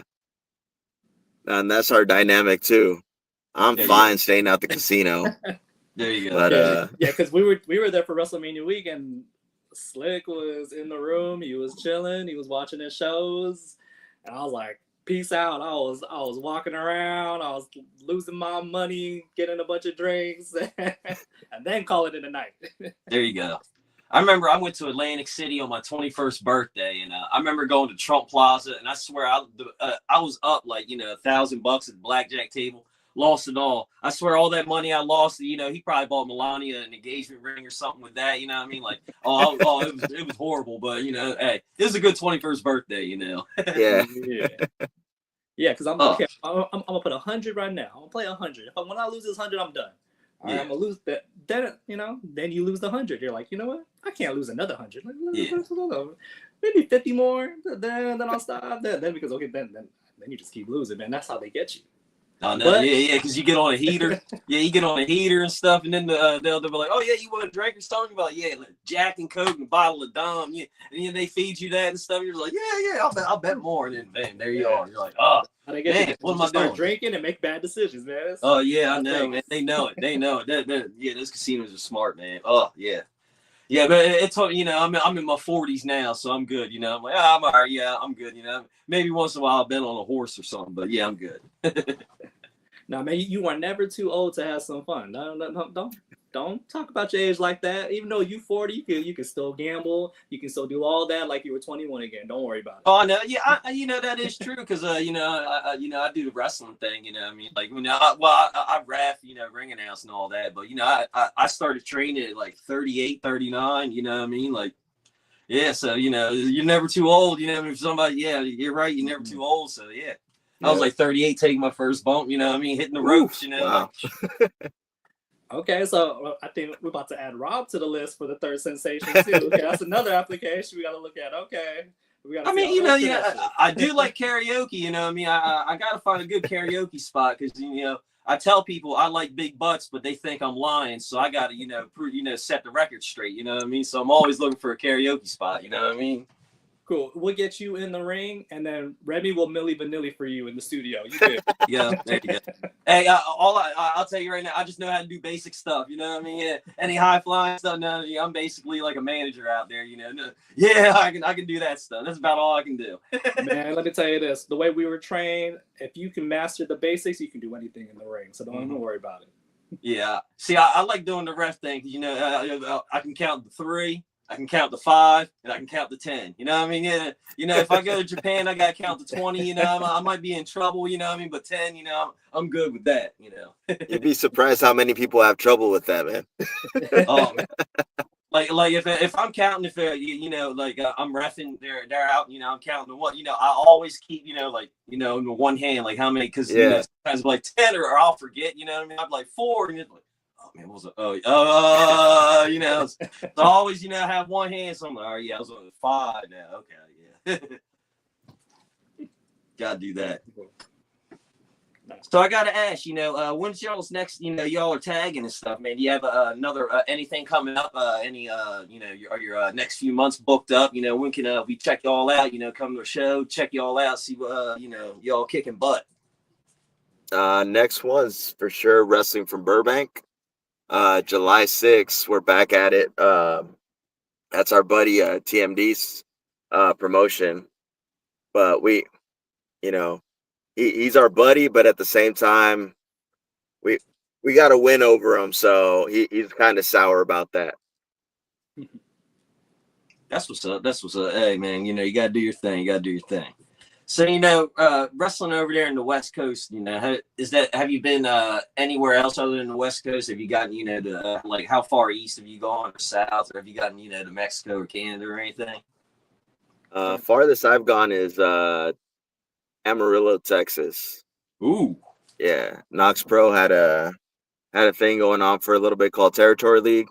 and that's our dynamic too. I'm fine staying out the casino. There you go. But because we were there for WrestleMania week, and Slick was in the room. He was chilling. He was watching his shows, and I was like, "Peace out." I was walking around. I was losing my money, getting a bunch of drinks, and then calling it a night. There you go. I remember I went to Atlantic City on my 21st birthday, and I remember going to Trump Plaza, and I swear I was up like $1,000 at the blackjack table. Lost it all. I swear all that money I lost, he probably bought Melania an engagement ring or something with that. You know what I mean? Like, it was horrible, but hey, it was a good 21st birthday. Yeah. Yeah, because I'm gonna put 100 right now. I'm gonna play 100. When I lose this 100, I'm done. All right, I'm gonna lose that. Then then you lose the 100. You're like, you know what? I can't lose another 100. Like, maybe 50 more. Then I'll stop. Then because then you just keep losing, man. That's how they get you. Oh no, yeah, because you get on a heater, you get on a heater and stuff, and then they'll be like, oh yeah, you want a drink or something? You're like, yeah, like Jack and Coke and a bottle of Dom, and then they feed you that and stuff. You're like, yeah, I'll bet more, and then bam, there you are. You're like, oh, man, what am I doing? Drinking and make bad decisions, man. Oh yeah, I know, man. They know it. Yeah, those casinos are smart, man. Oh yeah. Yeah, but it's I'm in my 40s now, so I'm good. I'm like, I'm all right. Yeah, I'm good. Maybe once in a while I've been on a horse or something, but yeah, I'm good. Now, man, you are never too old to have some fun. No, don't talk about your age like that. Even though you're 40, you can still gamble. You can still do all that like you were 21 again. Don't worry about it. Oh no, yeah, that is true because I do the wrestling thing. I mean, like I ref, ring announce and all that, but I started training at like 38, 39. You know what I mean, like. Yeah, so you're never too old. If somebody, yeah, you're right, you're never too old. So yeah. I was like 38 taking my first bump, hitting the ropes, Wow. Okay, so I think we're about to add Rob to the list for the third sensation too. Okay, that's another application we got to look at. Okay. I do like karaoke, I mean, I got to find a good karaoke spot because, I tell people I like big butts, but they think I'm lying. So I got to, set the record straight, you know what I mean? So I'm always looking for a karaoke spot, you know what I mean? Cool. We'll get you in the ring, and then Remy will Milli Vanilli for you in the studio. You good? Yeah, there you go. Hey, I'll tell you right now, I just know how to do basic stuff. You know what I mean? Yeah, any high flying stuff. No, I'm basically like a manager out there. No, yeah, I can do that stuff. That's about all I can do. Man, let me tell you this: the way we were trained, if you can master the basics, you can do anything in the ring. So don't even worry about it. Yeah. See, I like doing the ref thing because I can count the 3. I can count to 5 and I can count to 10. You know what I mean? Yeah. If I go to Japan, I got to count to 20. I might be in trouble. You know what I mean? But 10, I'm good with that. You'd be surprised how many people have trouble with that, man. Oh, man. Like if I'm counting, if I'm reffing, they're out. I'm counting the one. I always keep in the one hand, like how many? Because sometimes like 10 or I'll forget. You know what I mean? I'm like 4, and it's like. Oh man, what was it? So I always, have one hand. So I'm like, oh yeah, I was on 5 now. Okay, yeah. Gotta do that. So I gotta ask, when's y'all's next? Y'all are tagging and stuff, man. Do you have another anything coming up? Your next few months booked up? When can we check y'all out? Come to a show, check y'all out, see what y'all kicking butt. Next one's for sure wrestling from Burbank. July 6th, we're back at it. That's our buddy TMD's promotion. But he's our buddy, but at the same time, we got to win over him, so he's kind of sour about that. That's what's up. Hey man, you gotta do your thing. So wrestling over there in the West Coast, have you been anywhere else other than the West Coast? Have you gotten to like how far east have you gone or south, or have you gotten to Mexico or Canada or anything? Farthest I've gone is Amarillo, Texas. Ooh, yeah. Knox Pro had a thing going on for a little bit called Territory League.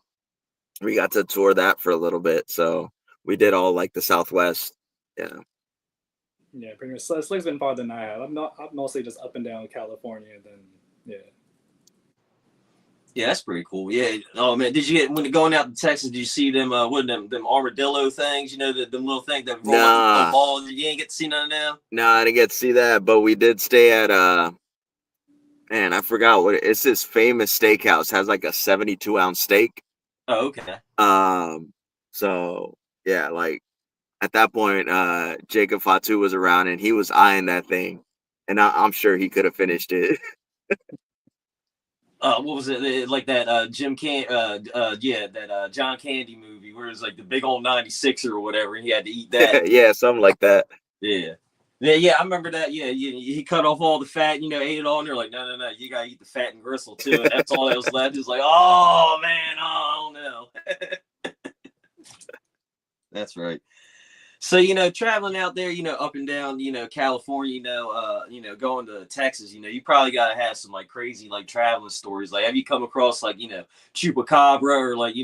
we got to tour that for a little bit. So we did all like the Southwest. Yeah. Yeah, pretty much. Slick's been farther than I have. I'm mostly just up and down California. Then yeah. Yeah, that's pretty cool. Yeah. Oh man, did you get when going out to Texas? Did you see them? What them armadillo things? You know, them little things that roll up the little Nah, balls. You ain't get to see none of them. nah, I didn't get to see that, but we did stay at man, I forgot it's this famous steakhouse, has like a 72-ounce steak. Oh, okay. So yeah, like at that point, Jacob Fatu was around and he was eyeing that thing, and I'm sure he could have finished it. What was it like that? That John Candy movie where it's like the big old 96er or whatever. And he had to eat that. Yeah, something like that. Yeah. Yeah, I remember that. Yeah, he cut off all the fat, ate it all, and they're like, no, you gotta eat the fat and gristle too. And that's all that was left. It's like, oh man, oh no. That's right. So, traveling out there, up and down, California, going to Texas, you probably got to have some like crazy, like traveling stories. Like, have you come across like, chupacabra or like,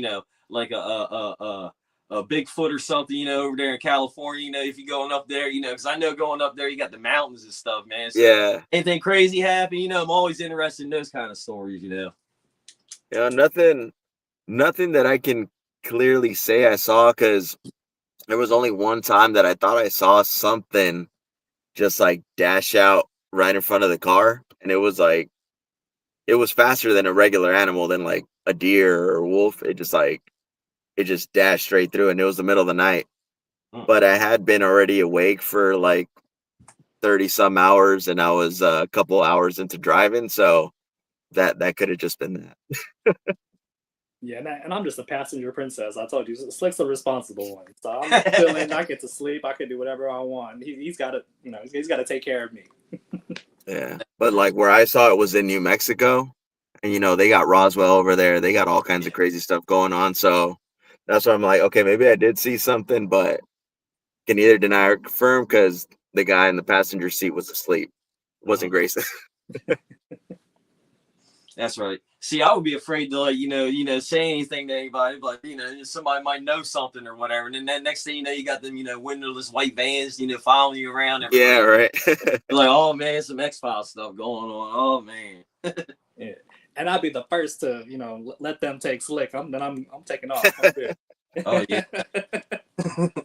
like a Bigfoot or something, over there in California, if you're going up there, because I know going up there, you got the mountains and stuff, man. So Yeah. anything crazy happen, I'm always interested in those kind of stories, Yeah, nothing that I can clearly say I saw, because there was only one time that I thought I saw something just like dash out right in front of the car, and it was faster than a regular animal, than like a deer or a wolf. It just dashed straight through, and it was the middle of the night. But I had been already awake for like 30 some hours, and I was a couple hours into driving, so that could have just been that. Yeah, and I'm just a passenger princess. I told you, Slick's the responsible one. So I'm chilling. I get to sleep. I can do whatever I want. He's got to, he's got to take care of me. Yeah, but like where I saw it was in New Mexico, and they got Roswell over there. They got all kinds of crazy stuff going on. So that's why I'm like, okay, maybe I did see something, but can neither deny or confirm, because the guy in the passenger seat was asleep. It wasn't Greyson. That's right. See, I would be afraid to like, say anything to anybody, but somebody might know something or whatever. And then that next thing you got them, windowless white vans, following you around. Yeah, right. Like, oh man, some X-Files stuff going on. Oh man. Yeah. And I'd be the first to, let them take Slick. I'm taking off. I'm good. Oh yeah.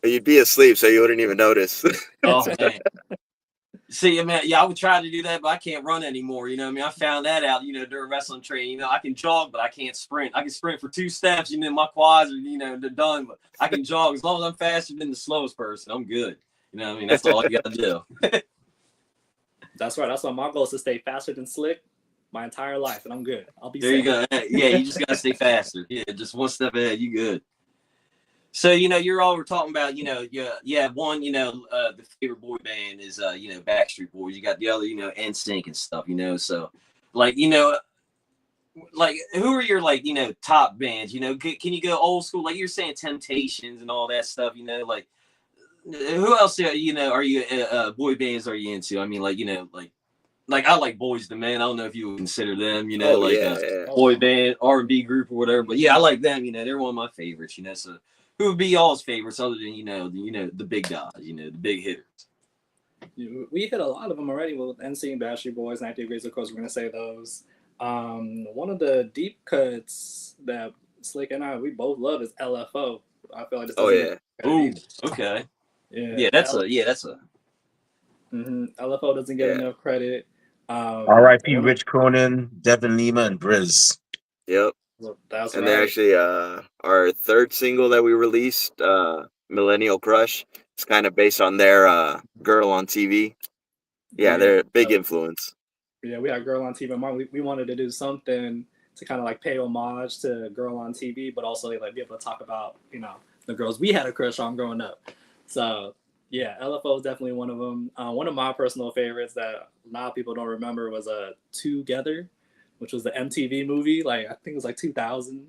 You'd be asleep, so you wouldn't even notice. Oh man. See, man, I would try to do that, but I can't run anymore. I found that out, during wrestling training. I can jog, but I can't sprint. I can sprint for 2 steps, my quads are, they're done. But I can jog as long as I'm faster than the slowest person. I'm good. That's all you got to do. That's right. That's why my goal is to stay faster than Slick my entire life, and I'm good. I'll be there. safe. You go. Yeah, you just got to stay faster. Yeah, just one step ahead. You good. So, you're all we're talking about, one, the favorite boy band is, Backstreet Boys. You got the other, NSYNC and stuff, so like, like who are your like, top bands, can you go old school? Like you're saying Temptations and all that stuff, like who else, are you boy bands are you into? I mean, like, like I like Boys II Men. I don't know if you would consider them, boy band, R&B group or whatever, but yeah, I like them, they're one of my favorites, so who would be y'all's favorites other than the big guys, the big hitters? We hit a lot of them already with NSYNC, Backstreet Boys, 90 Degrees. Of course, we're gonna say those. One of the deep cuts that Slick and we both love is LFO. I feel like this. Oh yeah. Ooh, okay. Yeah, that's a. LFO doesn't get enough credit. R.I.P. Rich Cronin, Devin Lima, and Briz. Yep. That's and right. they actually our third single that we released, Millennial Crush, is kind of based on their Girl on TV. Yeah, they're a big influence. Yeah, we had Girl on TV. We wanted to do something to kind of like pay homage to Girl on TV, but also like be able to talk about the girls we had a crush on growing up. So yeah, LFO is definitely one of them. One of my personal favorites that a lot of people don't remember was Together, which was the MTV movie. Like I think it was like 2000,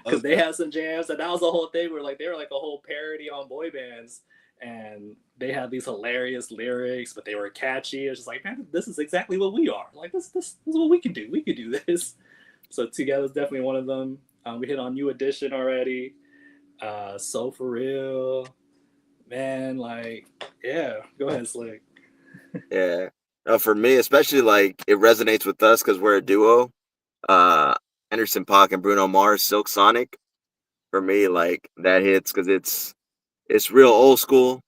because they had some jams, and that was the whole thing where like they were like a whole parody on boy bands, and they had these hilarious lyrics, but they were catchy. It's just like, man, this is exactly what we are. Like this is what we can do. We could do this. So Together is definitely one of them. We hit on New Edition already. So For Real. Man, like, yeah. Go ahead, Slick. Yeah. For me, especially like it resonates with us because we're a duo. Anderson .Paak and Bruno Mars, Silk Sonic. For me, like that hits because it's real old school,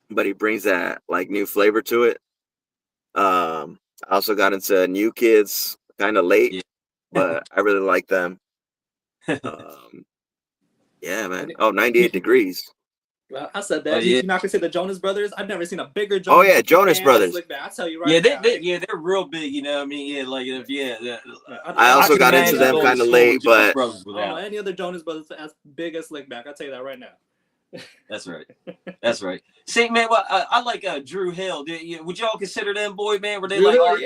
but he brings that like new flavor to it. I also got into New Kids kind of late, but I really like them. Yeah, man. Oh, 98 Degrees. Well, I said that. You're not gonna say the Jonas Brothers? I've never seen a bigger Jonas. Oh yeah, Jonas Brothers. I tell you right now. They're real big. You know what I mean? Yeah, like I also got into them kind of late, but any other Jonas Brothers as big as Slickback. I'll tell you that right now. That's right. That's right. See, man, well, I like Drew Hill. Would y'all consider them boy band? Were they Drew like,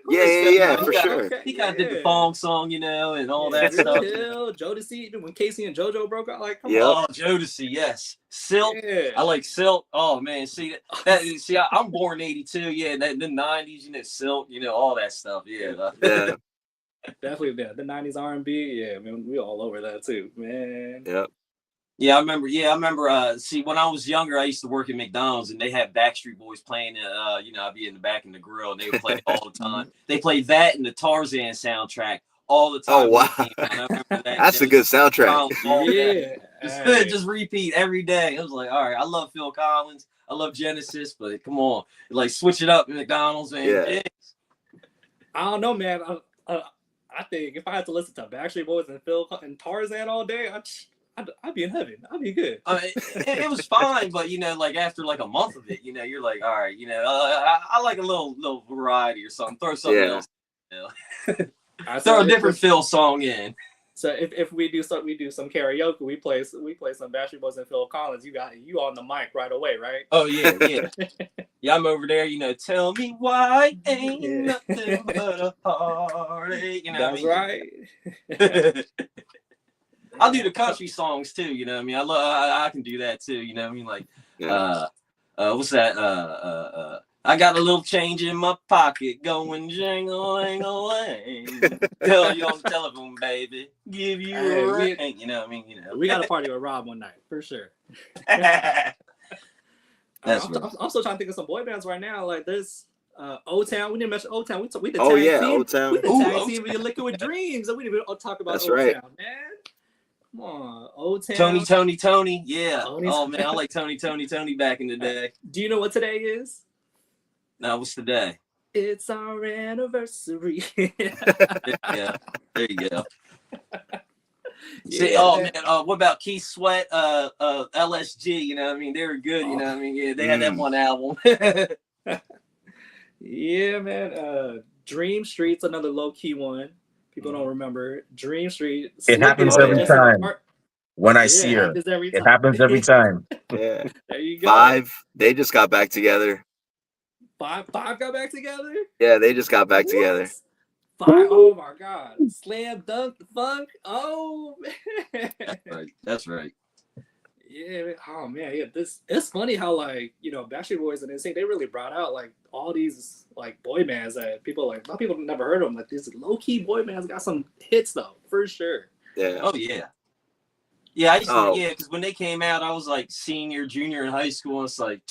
yeah, for sure. He kind of did the Thong song, you know, and all that Drew stuff. Hill, Jodeci, when Casey and JoJo broke out, like, come on. Oh, Jodeci, yes. Silk. Yeah. I like Silk. Oh man, see that. See, I'm born '82. Yeah, the '90s, you know, Silk, you know, all that stuff. Yeah. Definitely. Yeah, the '90s R&B. Yeah, man, we all over that too, man. Yep. Yeah, I remember. See, when I was younger, I used to work at McDonald's, and they had Backstreet Boys playing. You know, I'd be in the back in the grill, and they would play it all the time. They played that and the Tarzan soundtrack all the time. Oh wow, that's a good soundtrack. Yeah, just repeat every day. I was like, all right, I love Phil Collins, I love Genesis, but come on, like switch it up at McDonald's, man. Yeah. I don't know, man. I think if I had to listen to Backstreet Boys and Phil and Tarzan all day, I'd be in heaven. I'd be good. It was fine, but you know, like after like a month of it, you know, you're like, all right, you know, I like a little variety or something. Throw something else. You know? Throw a different Phil song in. So if we do some karaoke, we play some Backstreet Boys and Phil Collins. You on the mic right away, right? Oh yeah. Yeah, I'm over there. You know, tell me why ain't nothing but a heartache. You know, that's right. I'll do the country songs too, you know what I mean? I can do that too, you know what I mean? Like, what's that? I got a little change in my pocket going jing-a-ling-a-ling. Tell you on the telephone, baby. Give you a ring. You know what I mean? You know. We got to party with Rob one night, for sure. That's I'm still trying to think of some boy bands right now. Like there's O-Town. We didn't mention O-Town. We the tag team. O-Town. We the tag team with your Liquid Dreams. And we didn't even talk about O-Town, man. Come on, O-Town. Tony. Yeah. Oh man, I like Tony back in the day. Do you know what today is? No, what's today? It's our anniversary. Yeah. There you go. See, man. What about Keith Sweat, LSG? You know what I mean? They were good. You know what I mean? Yeah, they had that one album. Yeah, man. Dream Street's another low key one. People don't remember Dream Street. It happens every time. When I see her, it happens every time. Yeah. There you go. 5. They just got back together. 5 got back together. Yeah, they just got back together. 5. Oh my God. Slam Dunk the Funk. Oh man. That's right. Yeah. Oh man. Yeah. It's funny how like Backstreet Boys and NSYNC, they really brought out like all these like boy bands that a lot of people never heard of them. Like these low key boy bands got some hits though, for sure. Yeah. Oh yeah. Yeah, I used to, because when they came out, I was like senior, junior in high school. And it's like,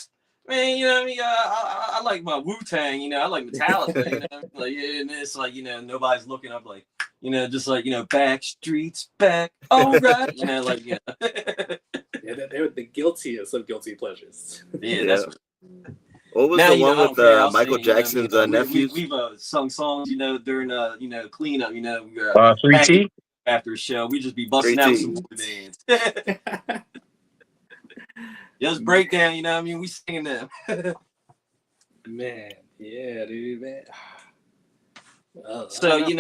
man, you know what I mean? I like my Wu-Tang, you know, I like Metallica, you know, like, and it's like, nobody's looking up, like, just like, Backstreet's back, all right, like, Yeah, they were the guiltiest of guilty pleasures. Yeah, that's right. What was the one with Michael Jackson's nephews? We've sung songs, during, cleanup, 3T? After a show, we just be busting out some bands. Just breakdown, you know what I mean? We singing them. Man, yeah, dude, man. So, we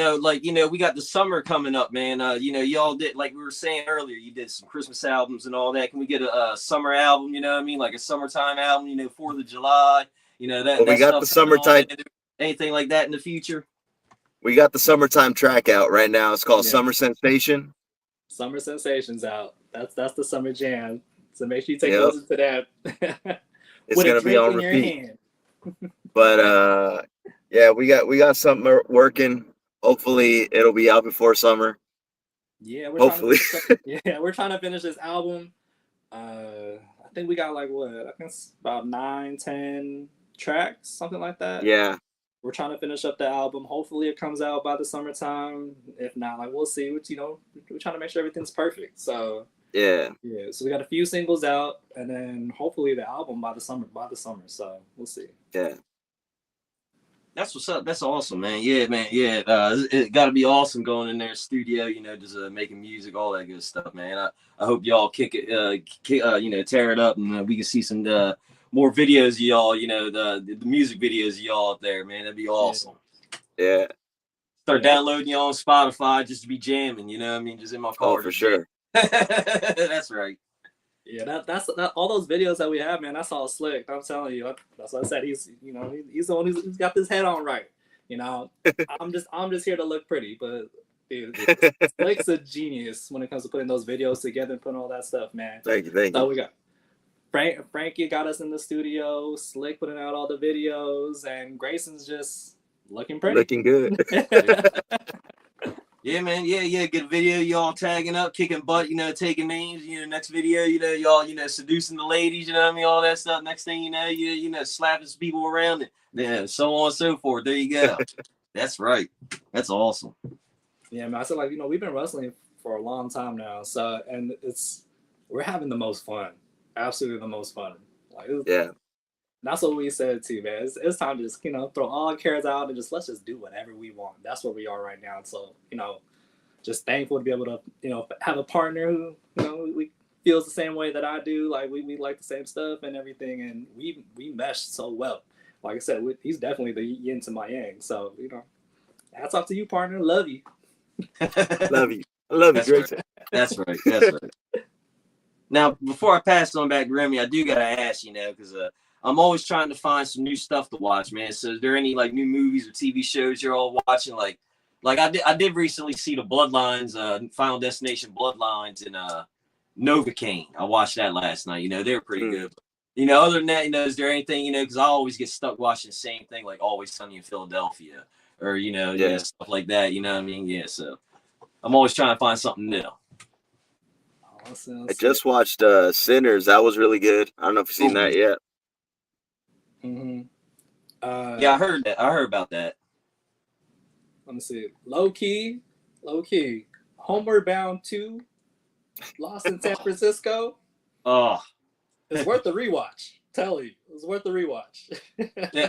got the summer coming up, man. Y'all did, like we were saying earlier, you did some Christmas albums and all that. Can we get a summer album, you know what I mean? Like a summertime album, 4th of July, that. We got the summertime. Anything like that in the future? We got the summertime track out right now. It's called Summer Sensation. Summer Sensation's out. That's the summer jam. So make sure you take listen to that. It's gonna be on repeat. But we got something working. Hopefully it'll be out before summer. Yeah, we're Hopefully. we're trying to finish this album. I think we got like what? I think it's about 9-10 tracks, something like that. Yeah. We're trying to finish up the album. Hopefully, it comes out by the summertime. If not, like we'll see. Which we're trying to make sure everything's perfect. So Yeah. so we got a few singles out, and then hopefully the album by the summer. So we'll see. Yeah. That's what's up. That's awesome, man. Yeah, man. Yeah, it got to be awesome going in there studio, just making music, all that good stuff, man. I hope y'all kick it, tear it up, and we can see some more videos of y'all, the music videos of y'all up there, man. That'd be awesome. Yeah. Start downloading y'all on Spotify just to be jamming, just in my car. Oh, for sure. That's right. Yeah, that's all those videos that we have, man. That's all slick. I'm telling you, that's what I said. He's the one who's got this head on right. I'm just here to look pretty, but dude, Slick's a genius when it comes to putting those videos together and putting all that stuff, man. Thank you. So we got Frankie got us in the studio, Slick putting out all the videos, and Grayson's just looking pretty, looking good. Yeah, man. Yeah. Get a video, y'all tagging up, kicking butt, taking names. Next video, y'all, seducing the ladies. You know what I mean? All that stuff. Next thing you know, slapping some people around, and so on and so forth. There you go. That's right. That's awesome. Yeah, man. I said, like, we've been wrestling for a long time now, so and we're having the most fun. Absolutely the most fun. Like, yeah. That's what we said too, man. It's time to just, throw all cares out and let's just do whatever we want. That's where we are right now. So, just thankful to be able to, have a partner who, we feels the same way that I do. Like we like the same stuff and everything, and we mesh so well. Like I said, he's definitely the yin to my yang. So, hats off to you, partner. Love you. Love you. I love you, Greyson. That's right. That's right. Now, before I pass on back to Remy, I do gotta ask, because I'm always trying to find some new stuff to watch, man. So is there any like new movies or TV shows you're all watching? Like I did recently see the Bloodlines, Final Destination Bloodlines and Novocaine. I watched that last night. They were pretty good. But, other than that, is there anything, because I always get stuck watching the same thing, like Always Sunny in Philadelphia or, stuff like that. You know what I mean? Yeah. So I'm always trying to find something new. I just watched Sinners. That was really good. I don't know if you've seen that yet. Mm-hmm. Yeah, I heard that. I heard about that. Let me see. Low key. Homeward Bound 2. Lost in San Francisco. Oh, it's worth the rewatch. Tell you, it's worth the rewatch.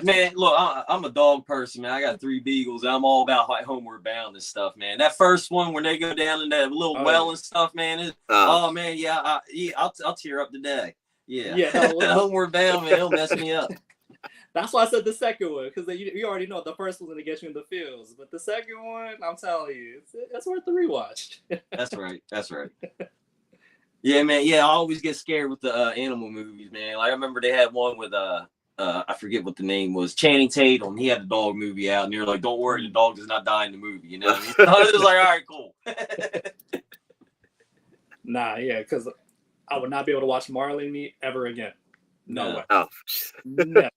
Man, look, I'm a dog person, man. I got 3 beagles. I'm all about like Homeward Bound and stuff, man. That first one when they go down in that little well and stuff, man. Man, yeah, I'll tear up today. Yeah. Homeward Bound, man, it'll mess me up. That's why I said the second one, because you already know the first one's gonna get you in the feels, but the second one, I'm telling you, it's worth the rewatch. That's right. Yeah, man. Yeah, I always get scared with the animal movies, man. Like I remember they had one with I forget what the name was, Channing Tatum. He had a dog movie out, and they're like, "Don't worry, the dog does not die in the movie." I was just like, "All right, cool." Nah, yeah, because I would not be able to watch Marley and Me ever again. No way. Oh. Never.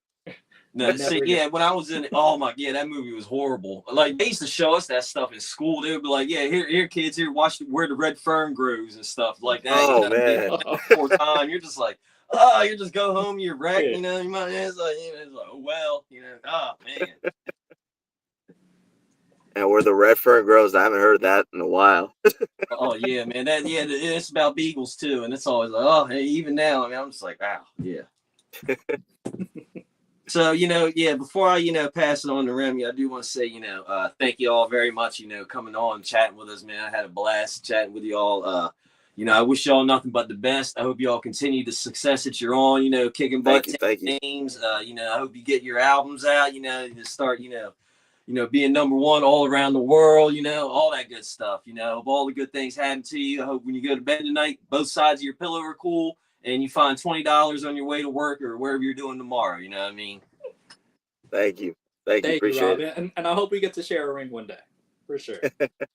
No, see, when I was in it, that movie was horrible. Like they used to show us that stuff in school. They would be like, "Yeah, here, kids, here, watch where the red fern grows and stuff like that." Oh man! Poor time. You're just like, you just go home, you're wrecked. You might. It's like, oh well, man. And where the red fern grows, I haven't heard that in a while. Oh yeah, man. It's about beagles too, and it's always like, hey, even now, I mean, I'm just like, wow, yeah. So, before I, pass it on to Remy, I do want to say, thank you all very much, coming on and chatting with us, man. I had a blast chatting with you all. I wish y'all nothing but the best. I hope y'all continue the success that you're on, kicking butt, taking names. I hope you get your albums out, to start, being number one all around the world, all that good stuff. Hope all the good things happen to you. I hope when you go to bed tonight, both sides of your pillow are cool. And you find $20 on your way to work or wherever you're doing tomorrow. You know what I mean? Thank you. Appreciate it. And I hope we get to share a ring one day. For sure.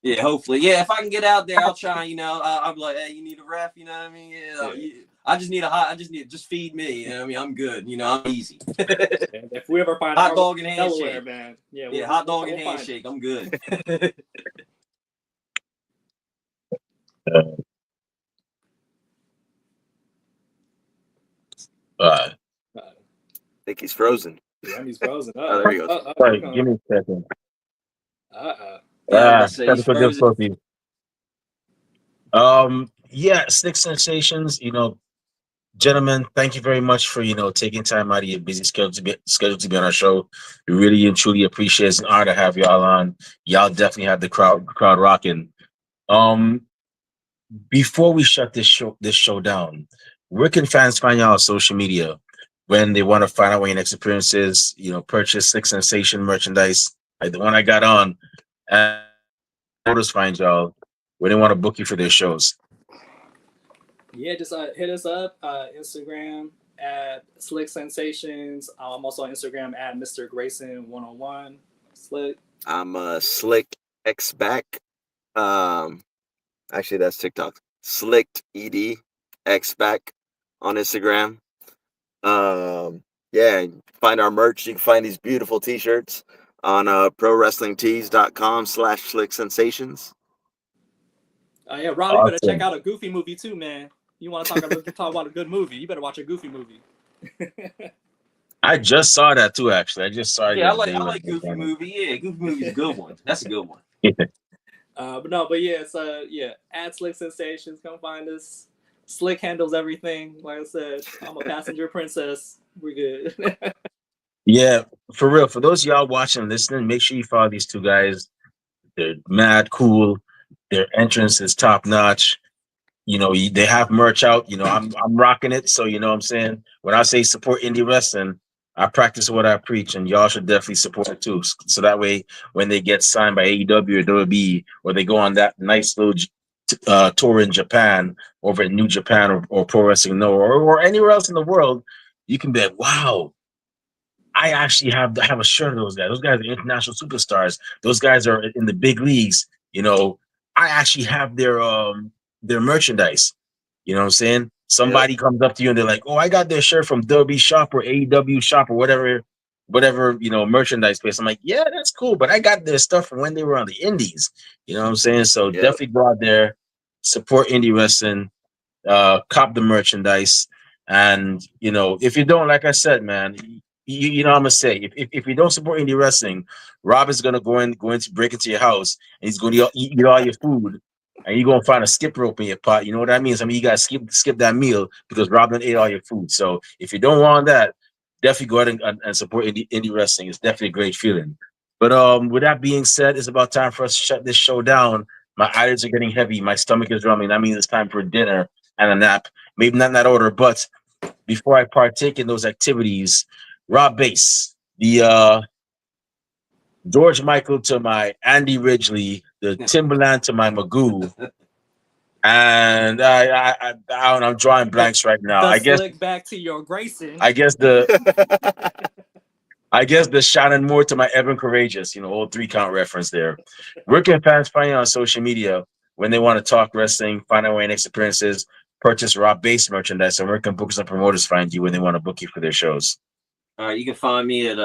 Yeah, hopefully. Yeah, if I can get out there, I'll try, I'll be like, hey, you need a ref? You know what I mean? I just need just feed me. You know what I mean? I'm good. I'm easy. If we ever find hot dog and handshake, man. Hot dog and handshake. I'm good. Uh, Uh, I think he's frozen. yeah, he's frozen. Oh, there he goes. sorry, give me a second. Yeah, I'm about to say he's Technical frozen. difficulty. Yeah, Slick Sensations. Gentlemen, thank you very much for taking time out of your busy schedule to be on our show. We really and truly appreciate it. It's an honor to have y'all on. Y'all definitely have the crowd rocking. Um, before we shut this show down, where can fans find y'all on social media when they want to find out what your next appearance is? Purchase Slick Sensation merchandise like the one I got on, and others find y'all when they want to book you for their shows. Yeah, just hit us up, Instagram at Slick Sensations. I'm also on Instagram at Mr. Greyson 101. Slick. I'm Slick X back. Actually, that's TikTok. Slicked ED X back on Instagram. Yeah, find our merch. You can find these beautiful T-shirts on prowrestlingtees.com/Slick Sensations. Yeah, Rob, you better check Awesome. out a Goofy movie too, man. You want to talk about a good movie? You better watch a Goofy movie. I just saw that too. Actually, I just saw it Yeah, the other day I when I like was Goofy on movie. Yeah, Goofy movie's a good one. That's a good one. it. But yeah, it's at Slick Sensations. Come find us. Slick handles everything. Like I said, I'm a passenger princess. We're good. Yeah, for real. For those of y'all watching and listening, make sure you follow these two guys. They're mad cool. Their entrance is top notch. They have merch out. I'm rocking it. So you know what I'm saying. When I say support indie wrestling, I practice what I preach, and y'all should definitely support it too. So that way, when they get signed by AEW or WWE, or they go on that nice little tour in Japan, over in New Japan or Pro Wrestling No, or anywhere else in the world, you can be like, wow. I actually have a shirt of those guys. Those guys are international superstars. Those guys are in the big leagues. I actually have their merchandise. You know what I'm saying? Yep. Somebody comes up to you and they're like, "Oh, I got their shirt from WWE Shop or AEW Shop or whatever merchandise place." I'm like, "Yeah, that's cool, but I got their stuff from when they were on the Indies." You know what I'm saying? So Yep. definitely go out there, support indie wrestling, cop the merchandise, and if you don't, like I said, man, I'm gonna say if you don't support indie wrestling, Rob is gonna go in to break into your house and he's gonna eat all your food, and you're gonna find a skip rope in your pot. You know what that means? I mean, you gotta skip that meal because Rob done ate all your food. So if you don't want that, definitely go ahead and support indie wrestling. It's definitely a great feeling. But with that being said, it's about time for us to shut this show down. My eyelids are getting heavy. My stomach is drumming. That means it's time for dinner and a nap. Maybe not in that order, but before I partake in those activities, Rob Bass, the George Michael to my Andy Ridgely, the Timberland to my Magoo, and I don't know, I'm drawing blanks right now. The Slick back to your Grayson. I guess the Shannon Moore to my Evan Courageous, old 3 count reference there. Where can fans find you on social media when they want to talk wrestling, find out where next appearances, purchase Rob Bass merchandise, and where can bookers and promoters find you when they want to book you for their shows? All right, you can find me at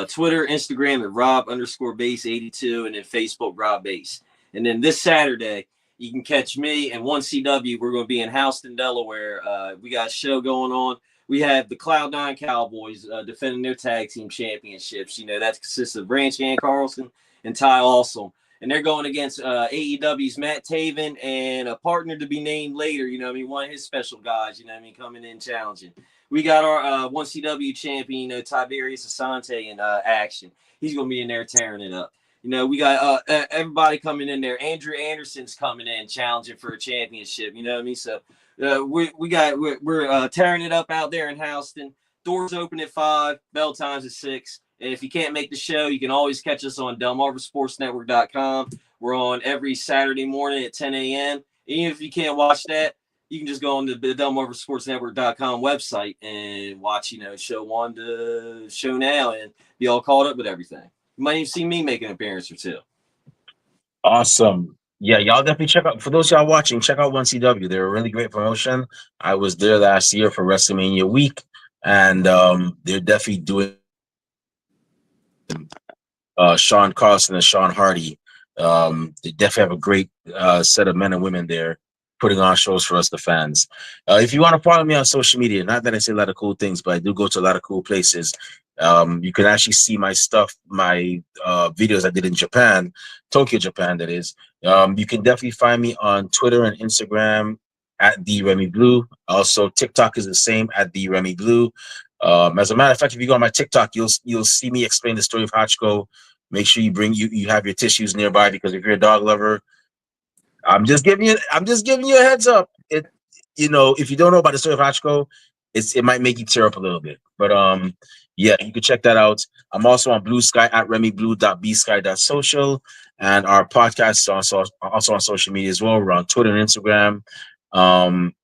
Twitter, Instagram at Rob_Base82, and then Facebook Rob Base. And then this Saturday, you can catch me and 1CW. We're going to be in Houston, Delaware. We got a show going on. We have the Cloud9 Cowboys defending their tag team championships. That consists of Branch Ann Carlson and Ty Awesome. And they're going against AEW's Matt Taven and a partner to be named later, one of his special guys, coming in challenging. We got our 1CW champion, Tiberius Asante in action. He's going to be in there tearing it up. We got everybody coming in there. Andrew Anderson's coming in challenging for a championship. You know what I mean? So we're tearing it up out there in Houston. Doors open at 5, bell times at 6. And if you can't make the show, you can always catch us on DelmarvaSportsNetwork.com. We're on every Saturday morning at 10 a.m. Even if you can't watch that, you can just go on the DelmarvaSportsNetwork.com website and watch, show 1 to show now and be all caught up with everything. You might even see me make an appearance or 2. Awesome. Yeah, y'all definitely check out. For those y'all watching, check out 1CW. They're a really great promotion. I was there last year for WrestleMania week, and they're definitely doing Sean Carlson and Sean Hardy. They definitely have a great set of men and women there putting on shows for us, the fans. If you want to follow me on social media, not that I say a lot of cool things, but I do go to a lot of cool places. You can actually see my stuff, my videos I did in Japan, Tokyo, Japan, that is. You can definitely find me on Twitter and Instagram at the Remy Blue. Also, TikTok is the same at the Remy Blue. As a matter of fact, if you go on my TikTok, you'll see me explain the story of Hachiko. Make sure you have your tissues nearby, because if you're a dog lover, I'm just giving you a heads up. If you don't know about the story of Hachiko, it might make you tear up a little bit. But yeah, you can check that out. I'm also on Blue Sky at remyblue.bsky.social, and our podcast is also on social media as well. We're on Twitter and Instagram,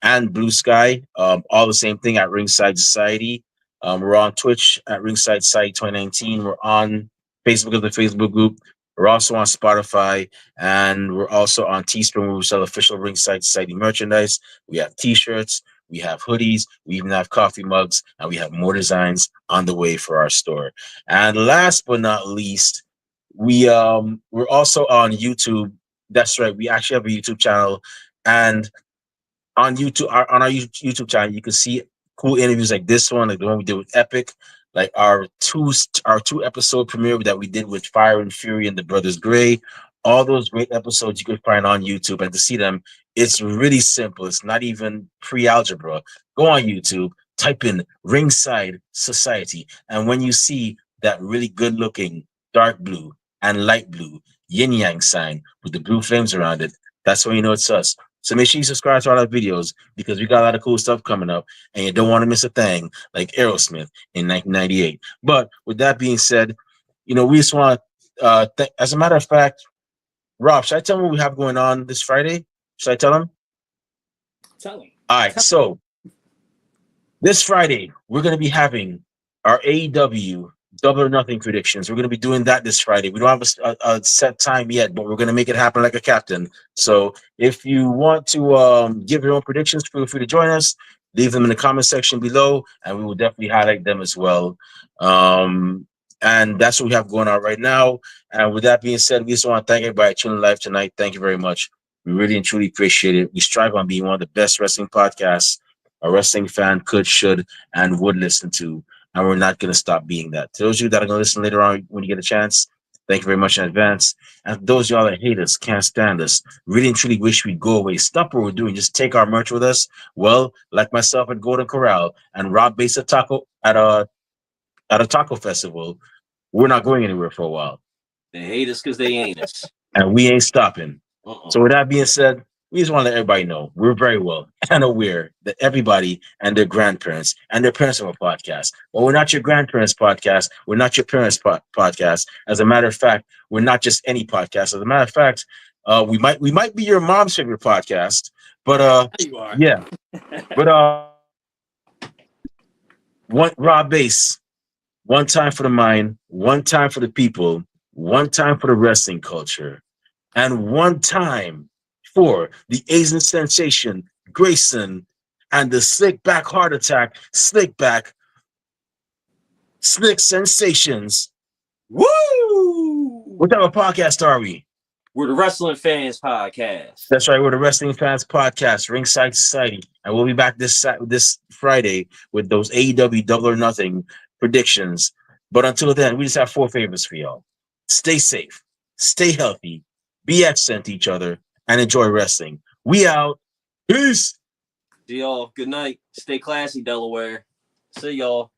and Blue Sky. All the same thing at Ringside Society. We're on Twitch at Ringside Society 2019. We're on Facebook of the Facebook group. We're also on Spotify, and we're also on Teespring, where we sell official Ringside Society merchandise. We have T-shirts, we have hoodies, we even have coffee mugs, and we have more designs on the way for our store. And last but not least, we're also on YouTube. That's right, we actually have a YouTube channel, and on YouTube, on our YouTube channel, you can see cool interviews like this one, like the one we did with Epic, like our two episode premiere that we did with Fire and Fury and the Brothers Gray. All those great episodes you can find on YouTube, and to see them, it's really simple. It's not even pre-algebra. Go on YouTube, type in Ringside Society, and when you see that really good-looking dark blue and light blue yin yang sign with the blue flames around it, that's when you know it's us. So make sure you subscribe to all our videos, because we got a lot of cool stuff coming up, and you don't want to miss a thing like Aerosmith in 1998. But with that being said, we just want to, as a matter of fact, Rob, should I tell him what we have going on this Friday? Should I tell him? Tell him. All right. So this Friday, we're going to be having our AEW Double or Nothing predictions. We're going to be doing that this Friday. We don't have a set time yet, but we're going to make it happen like a captain. So if you want to give your own predictions, feel free to join us. Leave them in the comment section below, and we will definitely highlight them as well. And that's what we have going on right now. And with that being said, we just want to thank everybody tuning live tonight. Thank you very much. We really and truly appreciate it. We strive on being one of the best wrestling podcasts a wrestling fan could, should, and would listen to. And we're not going to stop being that. To those of you that are going to listen later on when you get a chance, thank you very much in advance. And for those of y'all that hate us, can't stand us, really and truly wish we'd go away, stop what we're doing, just take our merch with us. Well, like myself at Golden Corral and Rob Base at a taco festival, we're not going anywhere for a while. They hate us because they ain't us. And we ain't stopping. So with that being said, we just want to let everybody know we're very well and aware that everybody and their grandparents and their parents have a podcast. But we're not your grandparents' podcast. We're not your parents' podcast. As a matter of fact, we're not just any podcast. As a matter of fact, we might be your mom's favorite podcast. But You are. yeah. But one Rob Base, one time for the mind, one time for the people, one time for the wrestling culture, and one time for the Asian sensation, Greyson, and the slick back heart attack, slick sensations. Woo! What type of podcast are we? We're the Wrestling Fans Podcast. That's right, we're the Wrestling Fans Podcast, Ringside Society, and we'll be back this Friday with those AEW Double or Nothing predictions. But until then, we just have 4 favors for y'all. Stay safe, stay healthy, be excellent to each other, and enjoy wrestling. We out. Peace. See y'all. Good night. Stay classy, Delaware. See y'all.